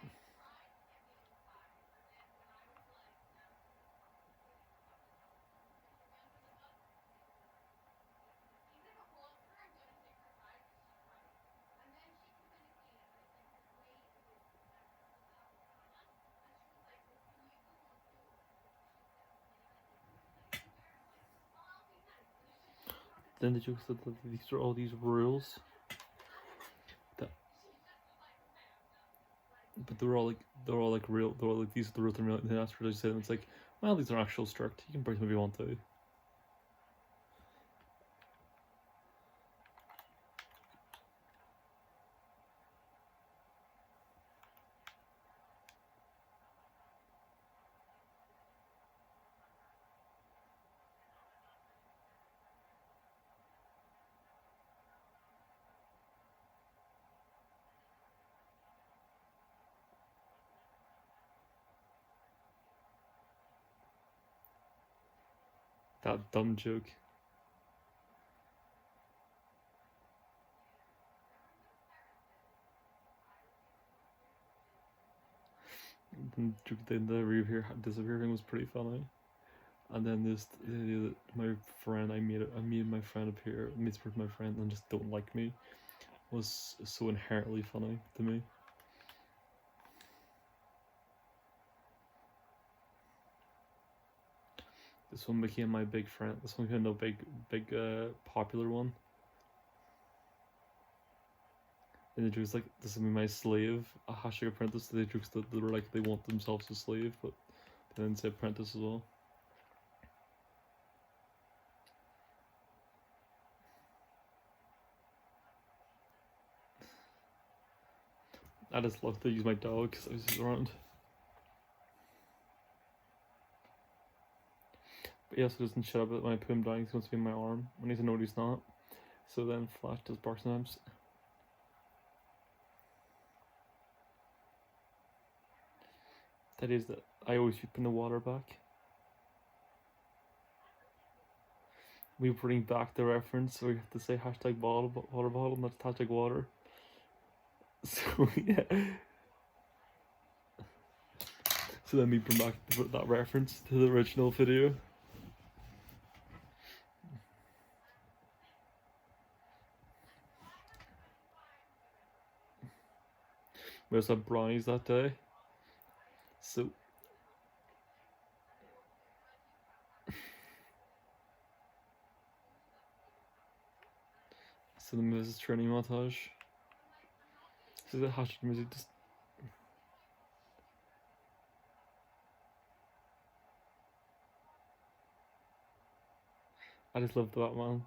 Then the joke said that these are all these rules, that, but they're all like real. They're all like these are the rules in real. And then after they say them, it's like, well, these are actual strict. You can break them if you want to. That dumb joke. And the disappearing was pretty funny. And then this the idea that my friend, I made my friend appear, meets with my friend and just don't like me, was so inherently funny to me. This one became my big friend. This one became the big popular one. And the jokes like, this is my slave, a hashtag apprentice. The jokes that they were like, they want themselves a slave, but they didn't say apprentice as well. I just love to use my dog because I was around. But he also doesn't shut up when I put him down. He's going to be in my arm when he's know he's not. So then Flash does bark sometimes. That is that I always keep in the water back. We bring back the reference, so we have to say hashtag water bottle, not hashtag water. So yeah. So then we bring back that reference to the original video. We also had brownies that day. So the Mrs. training montage. So the hashtag music just. I just love the Batman.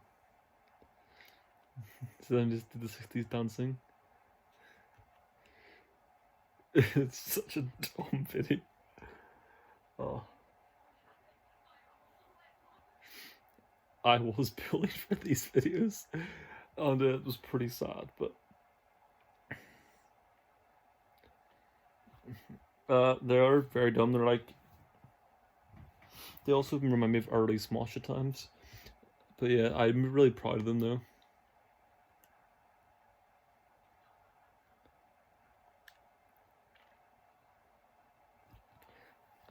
So then just did the 60s dancing. It's such a dumb video. Oh. I was bullied for these videos, and it was pretty sad, but they are very dumb. They're like, they also remind me of early Smosh at times. But yeah, I'm really proud of them though.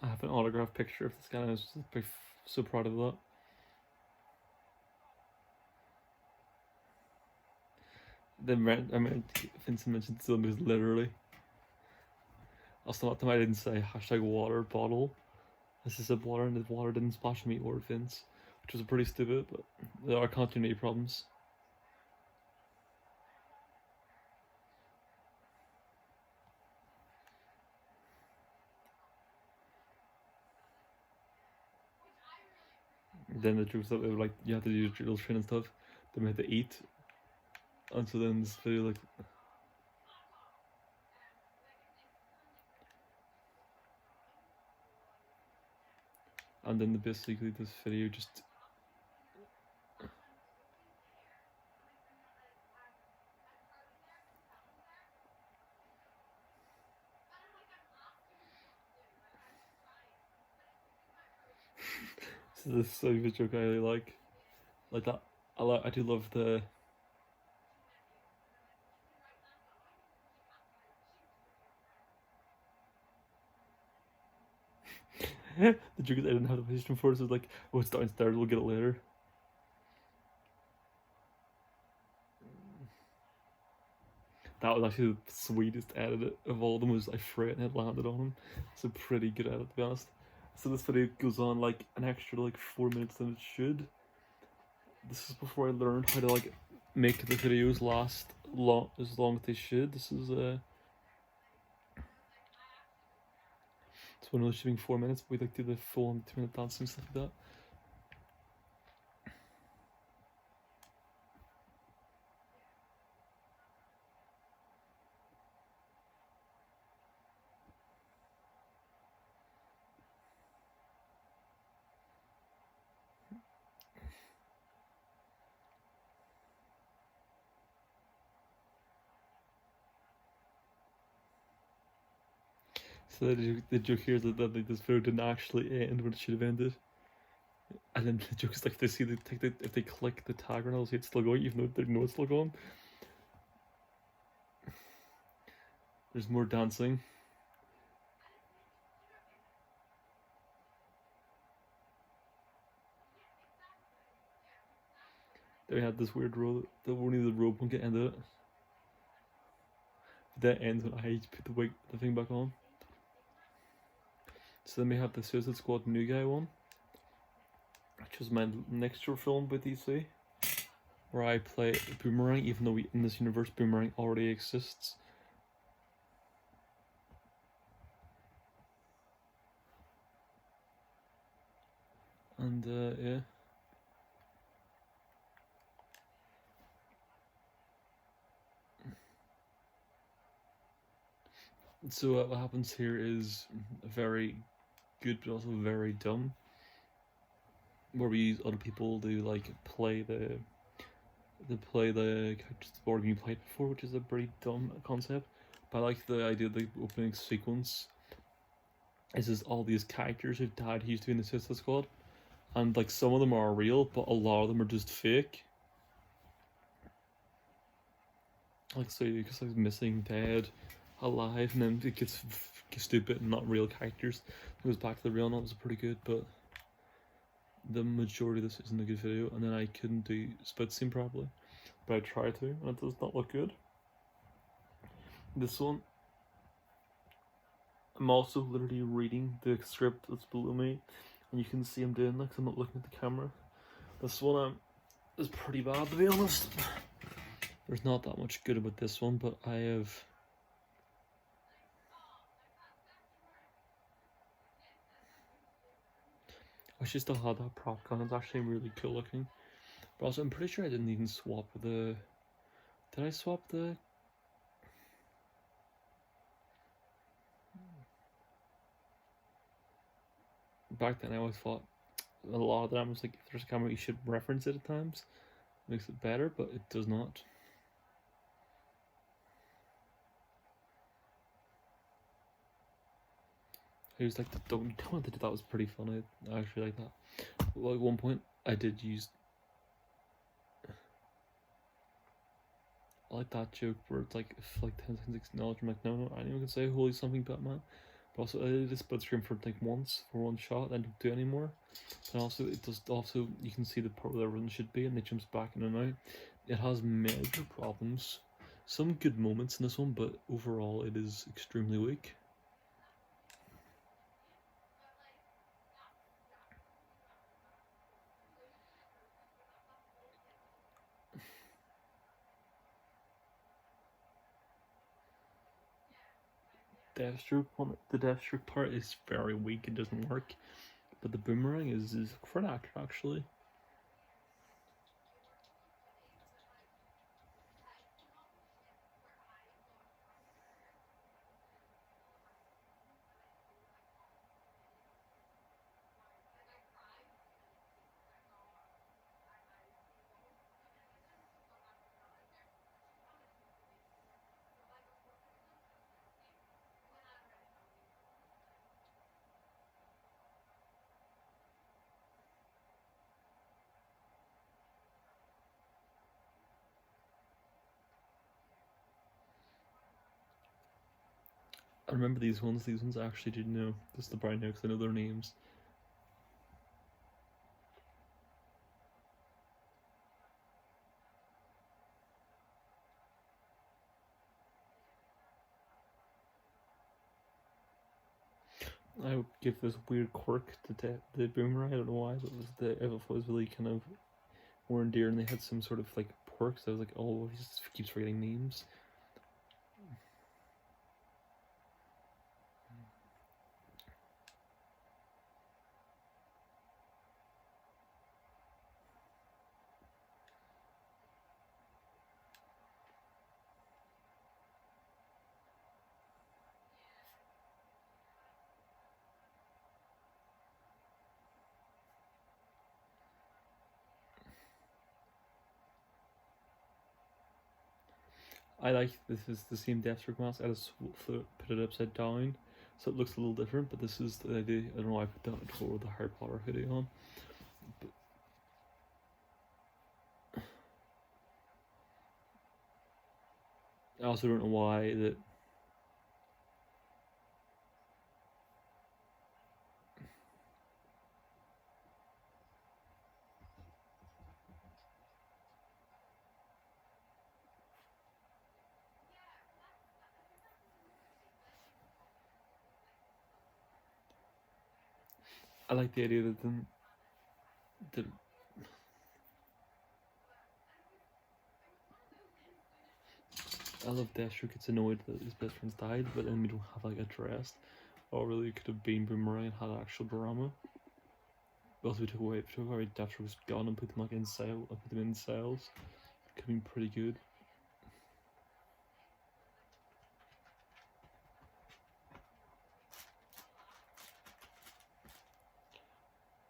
I have an autographed picture of this guy, and I was so proud of that. Vincent mentioned something was literally. Also, not time I didn't say hashtag water bottle. I just said water, and the water didn't splash me or Vince, which was pretty stupid, but there are continuity problems. Then the jokes that they were like, you have to do drill train and stuff. Then we had to eat, and so then this video like. And then basically this video just. So this is a joke I really like. like that. I do love the. The joke is I didn't have the PlayStation 4, so it's like, oh, it's downstairs, we'll get it later. That was actually the sweetest edit of all of them, was I fret and it landed on him. It's a pretty good edit, to be honest. So this video goes on like an extra like 4 minutes than it should. This is before I learned how to like make the videos last as long as they should. This is it's when I was shooting 4 minutes, but we like do the full 2-minute dancing and stuff like that. So the joke here is that like, this video didn't actually end when it should have ended. And then the joke is like if they see if they click the tag, they'll see it's still going, even though they know it's still going. There's more dancing. Then we had this weird rule that only the rope won't get ended. That ends when I put the thing back on. So then we have the Suicide Squad New Guy one, which is my next short film by DC, where I play Boomerang, even though in this universe Boomerang already exists. And yeah. So what happens here is very good, but also very dumb. Where we use other people to like play the characters the board game you played before, which is a pretty dumb concept. But I like the idea of the opening sequence. Is just all these characters who've died who used to be in the Suicide Squad, and like some of them are real, but a lot of them are just fake. Like so, because like missing, dead, alive, and then it gets stupid and not real characters. It goes back to the real, and that was pretty good, but the majority of this isn't a good video. And then I couldn't do split scene properly, but I tried to, and it does not look good. This one, I'm also literally reading the script that's below me, and you can see I'm doing that because I'm not looking at the camera. This one is pretty bad, to be honest. There's not that much good about this one, but I wish I still had that prop gun. It's actually really cool looking. But also, I'm pretty sure I didn't even swap the. Did I swap the? Back then, I always thought a lot of the time was like, if there's a camera, you should reference it at times. It makes it better, but it does not. I was like, don't want to do that. Was pretty fun. I actually like that. Well, at one point, I did use. I like that joke where it's like, if like 10 seconds acknowledge, I'm like, no, anyone can say holy something Batman. But also, I did a split screen for like once, for one shot, and don't do anymore. And also, it does also, you can see the part where everyone should be, and it jumps back in and out. It has major problems. Some good moments in this one, but overall, it is extremely weak. The Deathstroke part is very weak, it doesn't work. But the boomerang is for an actor, actually. I remember these ones. These ones I actually didn't know. This is the brand new because I know their names. I would give this weird quirk to the boomerang. I don't know why, but it was really kind of more endearing. They had some sort of like quirks. I was like, oh, he just keeps forgetting names. I like this is the same Deathstroke mask. I just put it upside down, so it looks a little different. But this is the idea. I don't know why I put that for the Harry Potter hoodie on. But I also don't know why that. I like the idea that I love Deathstroke gets annoyed that his best friends died, but then we don't have like a dress. Or really, it could have been Boomerang and had actual drama. But also, we took away Deathstroke's gun and put them like in put them in cells. Could have been pretty good.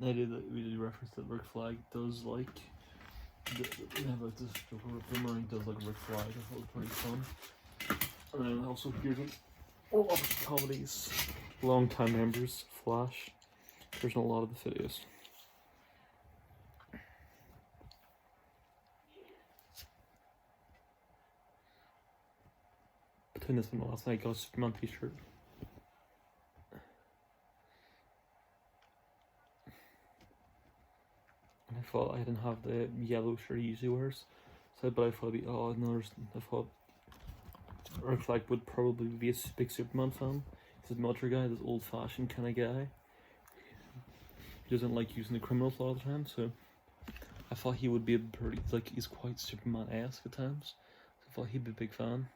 The idea that we did reference that Rick Flag does like this Boomerang does like Rick Flag. I thought it was pretty fun. And then also here's a lot of comedies, long-time members, Flash. There's a lot of the videos. Between this and the last night, I got a Superman t-shirt. And I thought I didn't have the yellow shirt he usually wears. So, but I thought, I thought Rick Flag would probably be a big Superman fan. He's a military guy, this old-fashioned kind of guy. He doesn't like using the criminals a lot of the time, so I thought he would be a pretty, like, he's quite Superman-esque at times. So I thought he'd be a big fan.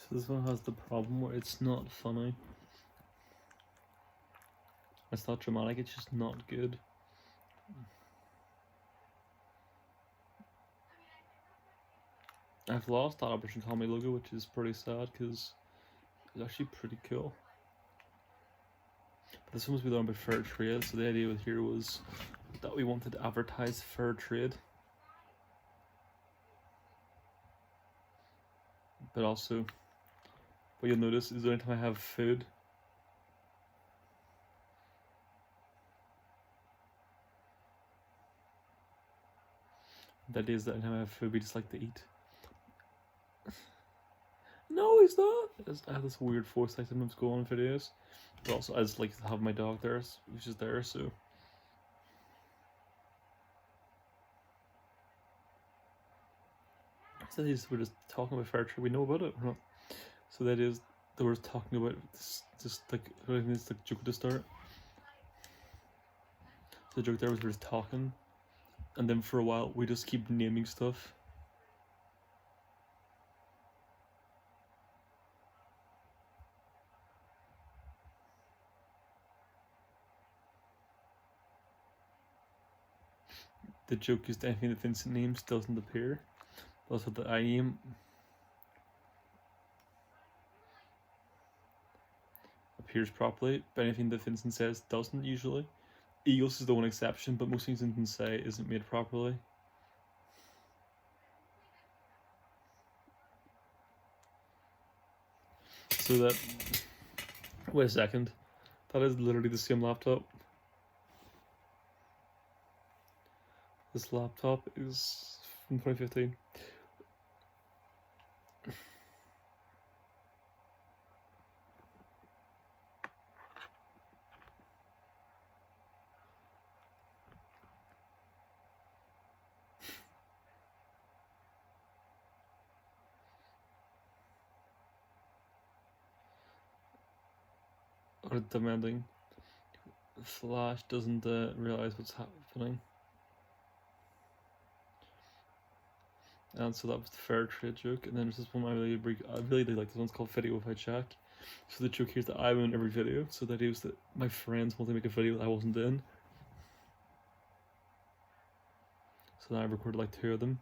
So this one has the problem where it's not funny. It's not dramatic, it's just not good. I've lost that Operation Call Me logo, which is pretty sad because it's actually pretty cool. But this one was done by Fair Trade, so the idea here was that we wanted to advertise fair trade. But also, what you'll notice is the only time I have food, that is the only time I have food, we just like to eat. No, he's not. I have this weird foresight sometimes go on videos. But also, I just like to have my dog there, which is there, so. So we're just talking about fair trade. We know about it, or not? So that is, they were talking about this, just like, I think it's like joke to start. The joke there was we're just talking, and then for a while we just keep naming stuff. the joke is that anything that Vincent names doesn't appear. Also, the I name appears properly, but anything that Vincent says doesn't usually. Eagles is the one exception, but most things Vincent say isn't made properly. So that, wait a second, that is literally the same laptop. This laptop is from 2015. Or demanding. Flash doesn't realize what's happening. And so that was the fair trade joke. And then there's this one I really like. This one's called Video If I Check. So the joke here is that I'm in every video. So the idea was that my friends want to make a video that I wasn't in. So then I recorded like 2 of them.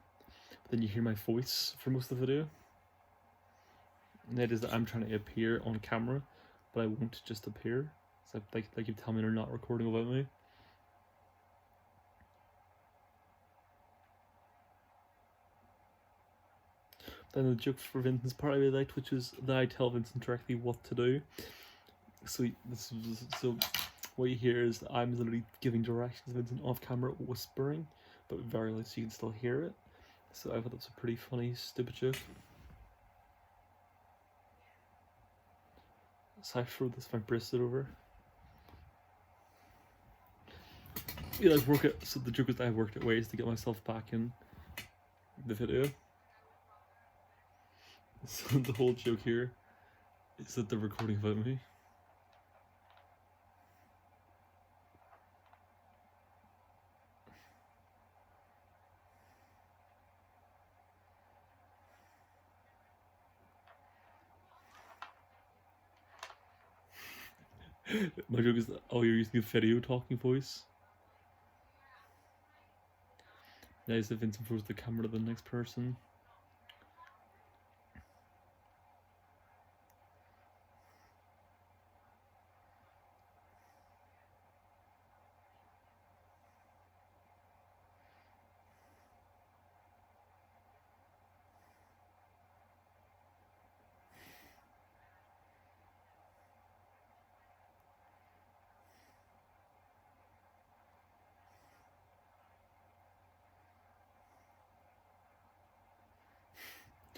But then you hear my voice for most of the video. And that is that I'm trying to appear on camera, but I won't just appear. So like you tell me they're not recording without me. Then the jokes for Vincent's part I really liked, which is that I tell Vincent directly what to do. So what you hear is that I'm literally giving directions to Vincent off camera, whispering, but very loud so you can still hear it. So I thought that was a pretty funny, stupid joke. So I throw my bracelet over. Yeah, so the joke is that I worked out ways to get myself back in the video. So the whole joke here is that they're recording about me. My joke is that, oh, you're using a video talking voice. Nice that Vincent throws the camera to the next person.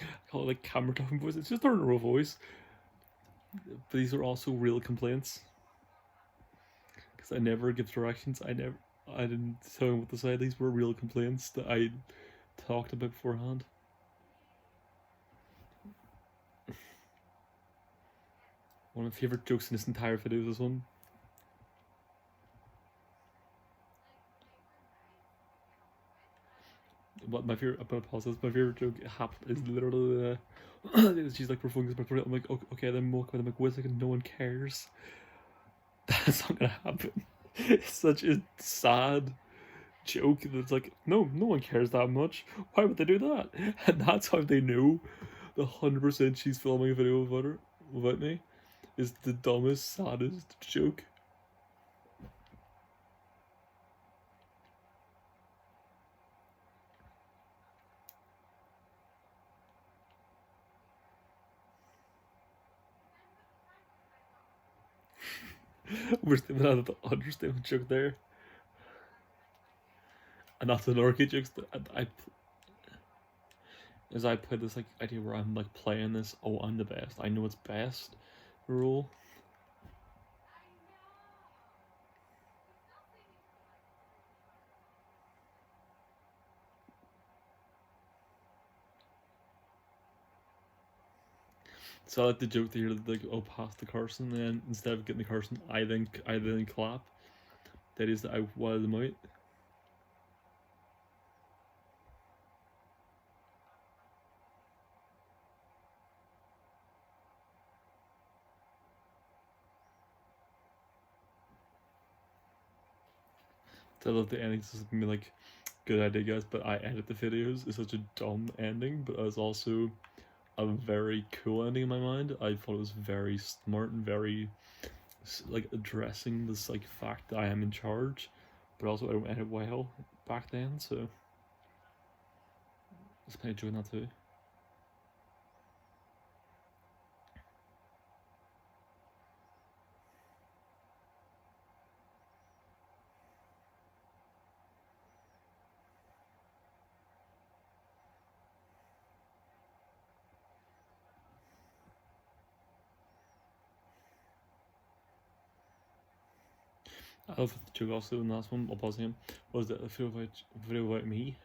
I call it like camera talking voice. It's just a real voice. But these are also real complaints. Because I never give directions. I didn't tell him what to say. These were real complaints that I talked about beforehand. One of my favourite jokes in this entire video is this one. But my favorite, I'm gonna pause this. My favorite joke is literally she's like performing this. I'm like, okay, then walk with. I'm like, wait a second, no one cares. That's not gonna happen. It's such a sad joke that's like, no one cares that much. Why would they do that? And that's how they know the 100% she's filming a video without me is the dumbest, saddest joke. We're still out of the understatement joke there. And that's an arcade joke that I play this like idea where I'm like playing this, oh, I'm the best, I know it's best rule. So I like the joke there that like, oh, pass the Carson, and then instead of getting the Carson, I then clap. That is that I wild them out. So I love the endings of me like, good idea, guys, but I edit the videos. It's such a dumb ending, but it's also a very cool ending in my mind. I thought it was very smart and very like addressing this like fact that I am in charge, but also I don't edit well back then, so I was kind of enjoying that too. I love the joke also in the last one, I'll pause him, was that a video about me,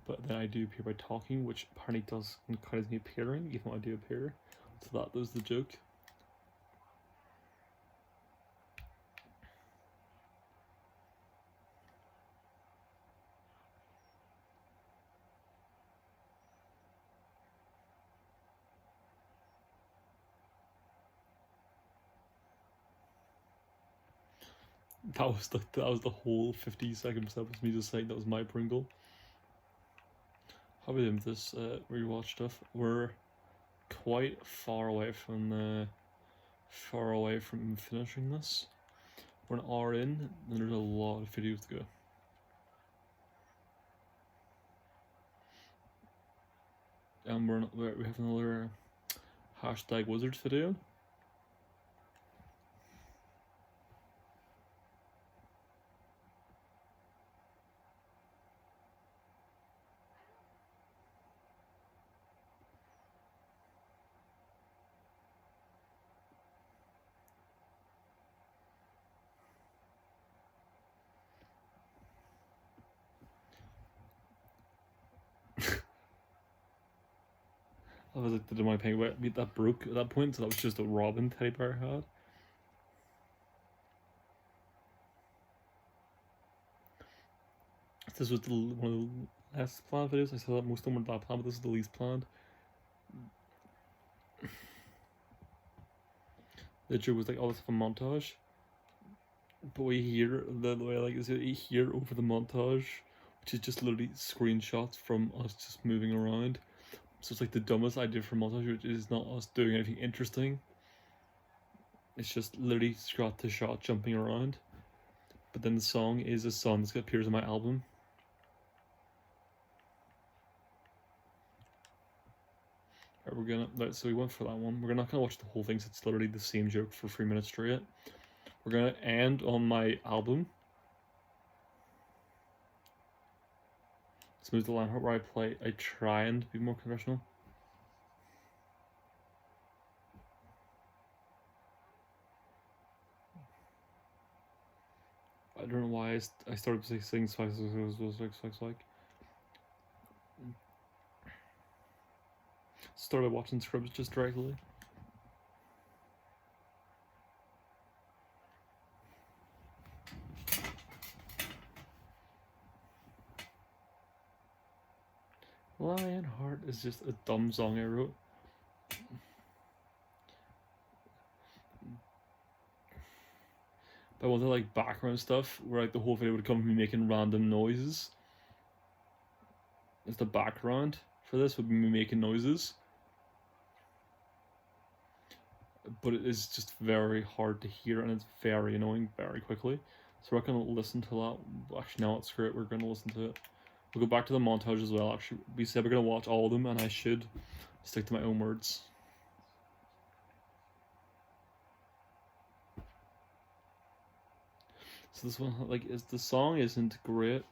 but then I do appear by talking, which apparently does count as me appearing, even when I do appear. So that was the joke. That was the whole 50-second step was me just saying that was my Pringle. How are we doing with this rewatch stuff? We're quite far away from finishing this. We're an hour in, and there's a lot of videos to go. And we have another #Wizards video. I was like, did my penguin meet that broke at that point? So that was just a Robin teddy bear had. This was one of the less planned videos. I said that most of them were that planned, but this is the least planned. The joke was like all this stuff a montage, but we hear the way I like is you hear over the montage, which is just literally screenshots from us just moving around. So it's like the dumbest idea for montage, which is not us doing anything interesting. It's just literally shot to shot jumping around. But then the song is a song that appears on my album. Right, so we went for that one. We're not gonna watch the whole thing, so it's literally the same joke for 3 minutes straight. We're gonna end on my album. Let's move to the line where I try and be more conventional. I don't know why I started singing swag. Started watching Scrubs just directly. Lionheart is just a dumb song I wrote. But I wanted like background stuff where like the whole video would come from me making random noises. As the background for this would be me making noises. But it is just very hard to hear and it's very annoying very quickly. So we're not going to listen to that. Actually, no, screw it. We're going to listen to it. We'll go back to the montage as well. Actually, we said we're going to watch all of them and I should stick to my own words. So this one, like, the song isn't great.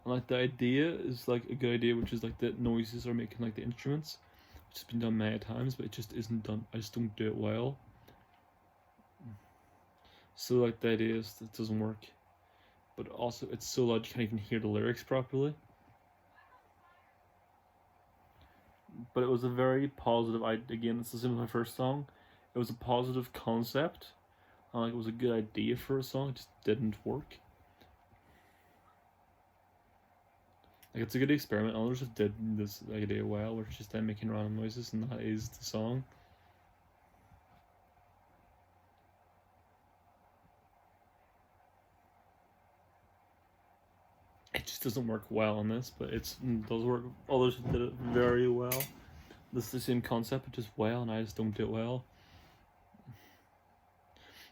And like the idea is like a good idea, which is like the noises are making like the instruments, which has been done many times, but it just isn't done. I just don't do it well. So like the idea is it doesn't work, but also it's so loud you can't even hear the lyrics properly. But it was a very positive. Again, it's the same as my first song. It was a positive concept, and like it was a good idea for a song. It just didn't work. Like it's a good experiment. Others have did this idea well, where it's just them making random noises, and that is the song. just doesn't work well on this, but it does work. Others did it very well. This is the same concept, but just well, and I just don't do it well.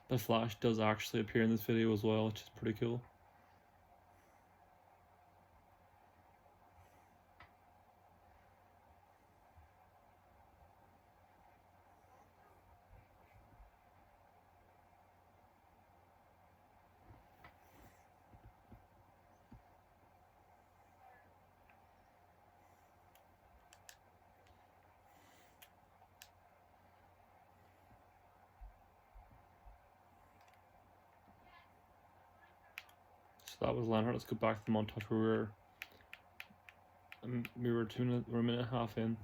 The Flash does actually appear in this video as well, which is pretty cool. So that was Lionheart. Let's go back to the montage where we were a minute and a half in.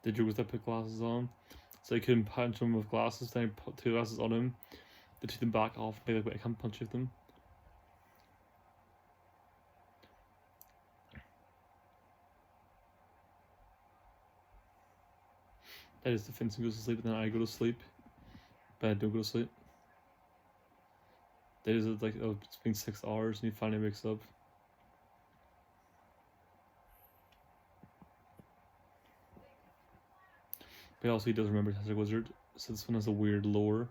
The Jokers that put glasses on, so they couldn't punch him with glasses. Then I put 2 glasses on him. They took them back off. Be like, wait, I can't punch with them. That is the Vincent goes to sleep, and then I go to sleep, but I don't go to sleep. That is like, oh, it's been 6 hours, and he finally wakes up. But also he does remember Tastic Wizard, so this one has a weird lore.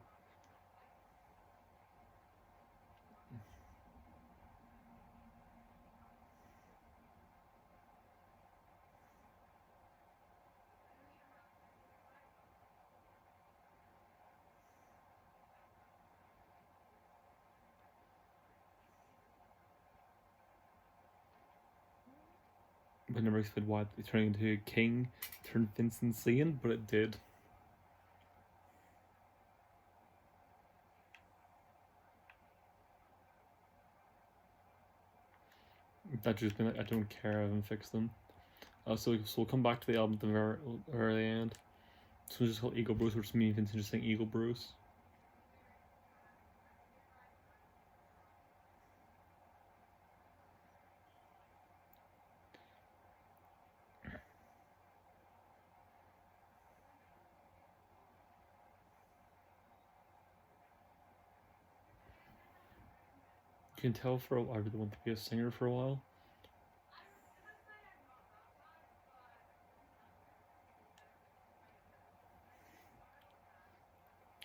But never expected why it turning into a king turned Vincent Saiyan, but it did. That just been like, I don't care, I haven't fixed them. So we'll come back to the album at the very end. So it's just called Eagle Bruce, which means Vincent just saying Eagle Bruce. You can tell for a while I really want to be a singer for a while.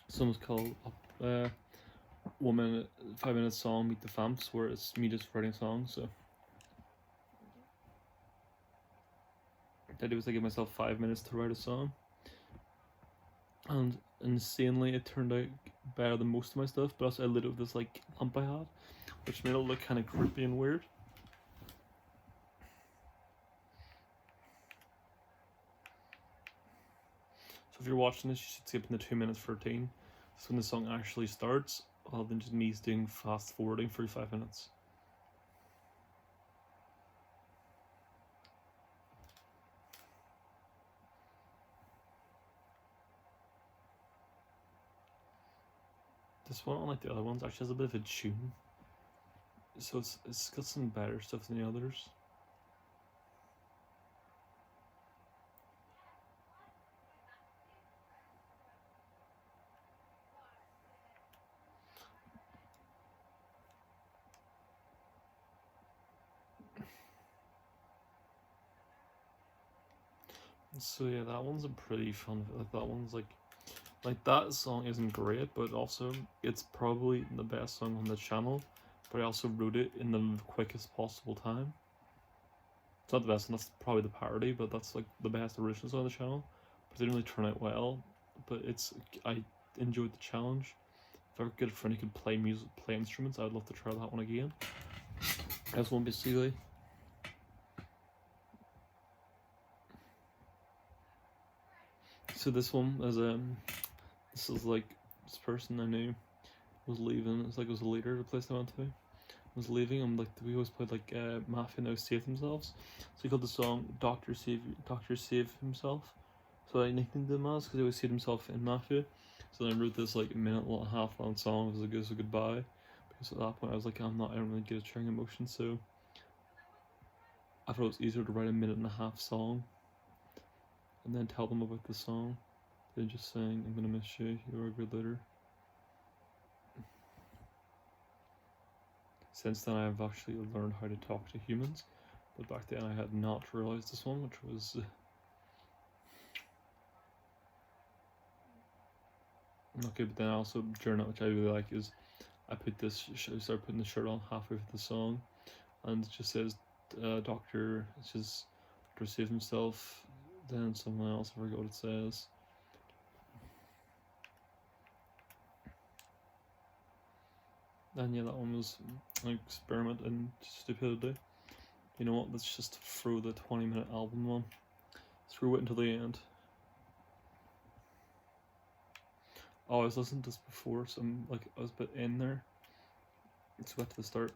This one's called 1 minute, 5 minute song, Meet the Famps, where it's me just writing songs. So that was I give myself 5 minutes to write a song, and insanely it turned out better than most of my stuff. But also I lit it with this like lamp I had, which made it look kind of creepy and weird. So if you're watching this, you should skip into 2 minutes 13. So when the song actually starts, rather than just me doing fast forwarding for 5 minutes. This one, unlike the other ones, actually has a bit of a tune. So it's got some better stuff than the others. So yeah, that one's a pretty fun. Like that one's like that song isn't great, but also it's probably the best song on the channel. But I also wrote it in the quickest possible time. It's not the best, and that's probably the parody, but that's like the best original song on the channel. But it didn't really turn out well. But I enjoyed the challenge. If I were a good friend who could play music, play instruments, I'd love to try that one again. That's one basically. So this one is this is like this person I knew was leaving. It's like it was a leader of the place I went to. Was leaving. I'm like we always played like Mafia now save themselves. So he called the song Doctor Save Himself. So I nicknamed him as because he always saved himself in Mafia. So then I wrote this like minute and a half long song as a goodbye. Because at that point I was like I don't really get a sharing emotion, so I thought it was easier to write a 1.5-minute song and then tell them about the song than just saying, I'm gonna miss you, you're a good leader. Since then, I've actually learned how to talk to humans, but back then I had not realized this one, which was not good. But then also during it, which I really like, is I start putting the shirt on halfway through the song, and it just says, Doctor, it's just to save himself. Then someone else, I forgot what it says. And yeah, that one was an experiment in stupidity. You know what, let's just throw the 20-minute album on. Throw it until the end. Oh, I was listening to this before, so I was a bit in there. Let's go back to the start.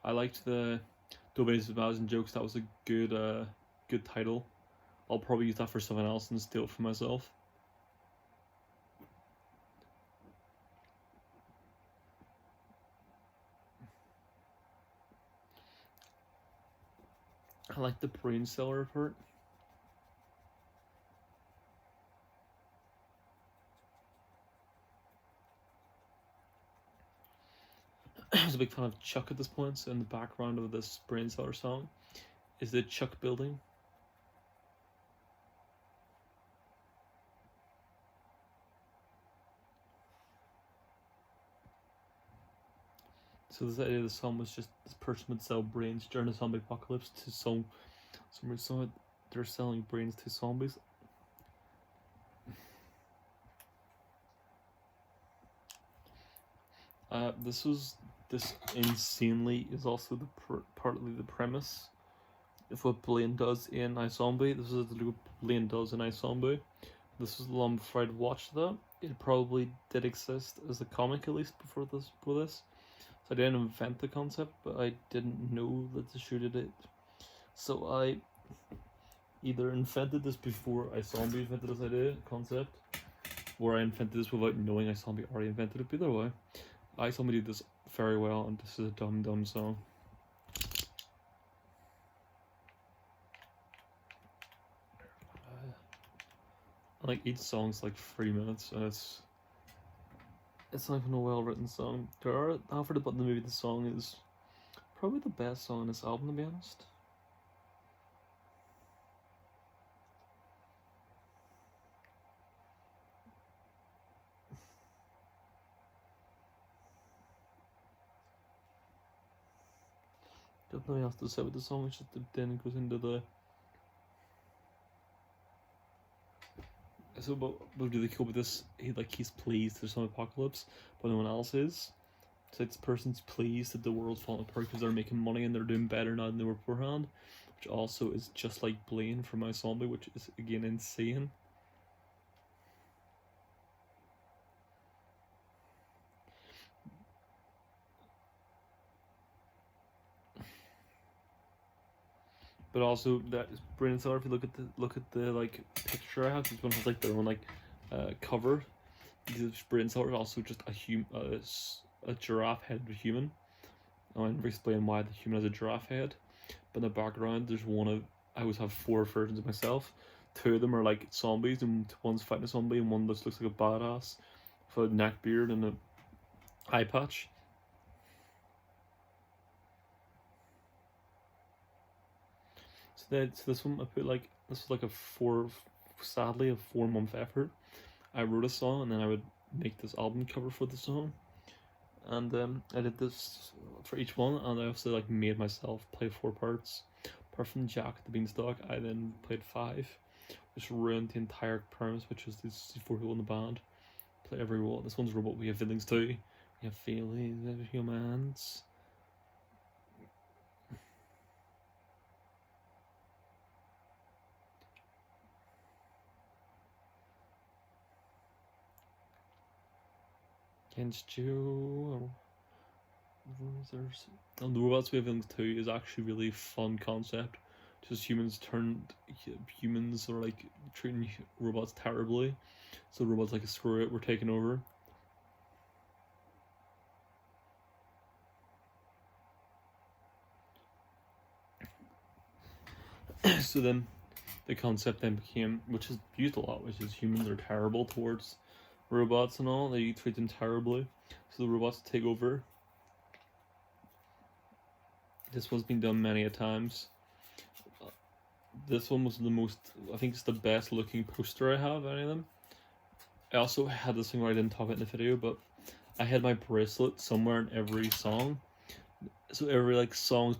I liked the Nobody's Imagine Jokes. That was a good title. I'll probably use that for someone else and steal it for myself. I like the brain cellar part. I was a big fan of Chuck at this point, so in the background of this brain cellar song is the Chuck building. So this idea of the song was just this person would sell brains during a zombie apocalypse to some reason they're selling brains to zombies. This insanely is also partly the premise of what Blaine does in iZombie. This is what Blaine does in iZombie. This was long before I'd watched that. It probably did exist as a comic at least before this. So I didn't invent the concept, but I didn't know that the show did it. So I either invented this before iZombie invented this concept, or I invented this without knowing iZombie already invented it. But either way, iZombie did this very well, and this is a dumb song. Like each song's like 3 minutes, and it's not even a well-written song. Halfway about the movie, the song is probably the best song on this album, to be honest. There's nothing else to say with the song. It's just then it goes into the. So, but really cool with this, he's pleased there's some apocalypse, but no one else is. It's like this person's pleased that the world's falling apart because they're making money and they're doing better now than they were beforehand, which also is just like Blaine from iZombie, which is again insane. But also that is brilliant. So if you look at the like picture I have, this one has like their own like cover. This brain cell is also just a giraffe headed human. I never explain why the human has a giraffe head, but in the background there's I always have 4 versions of myself. 2 of them are like zombies, and one's fighting a zombie, and one looks like a badass with a neck beard and a eye patch. So this one I put like, this was like sadly a 4-month effort. I wrote a song and then I would make this album cover for the song, and I did this for each one, and I also like made myself play 4 parts. Apart from Jack the Beanstalk, I then played 5, which ruined the entire premise, which was these 4 people in the band play every role. This one's robot. We have feelings too. We have feelings of humans. Against you. And the Robots We Have Feelings 2 is actually a really fun concept. Just humans are like treating robots terribly. So robots like, screw it, we're taking over. So then the concept then became, which is used a lot, which is humans are terrible towards robots and all. They treat them terribly. So the robots take over. This one's been done many a times. This one was the most, I think it's the best looking poster I have, any of them. I also had this thing where I didn't talk about in the video, but I had my bracelet somewhere in every song. So every like song's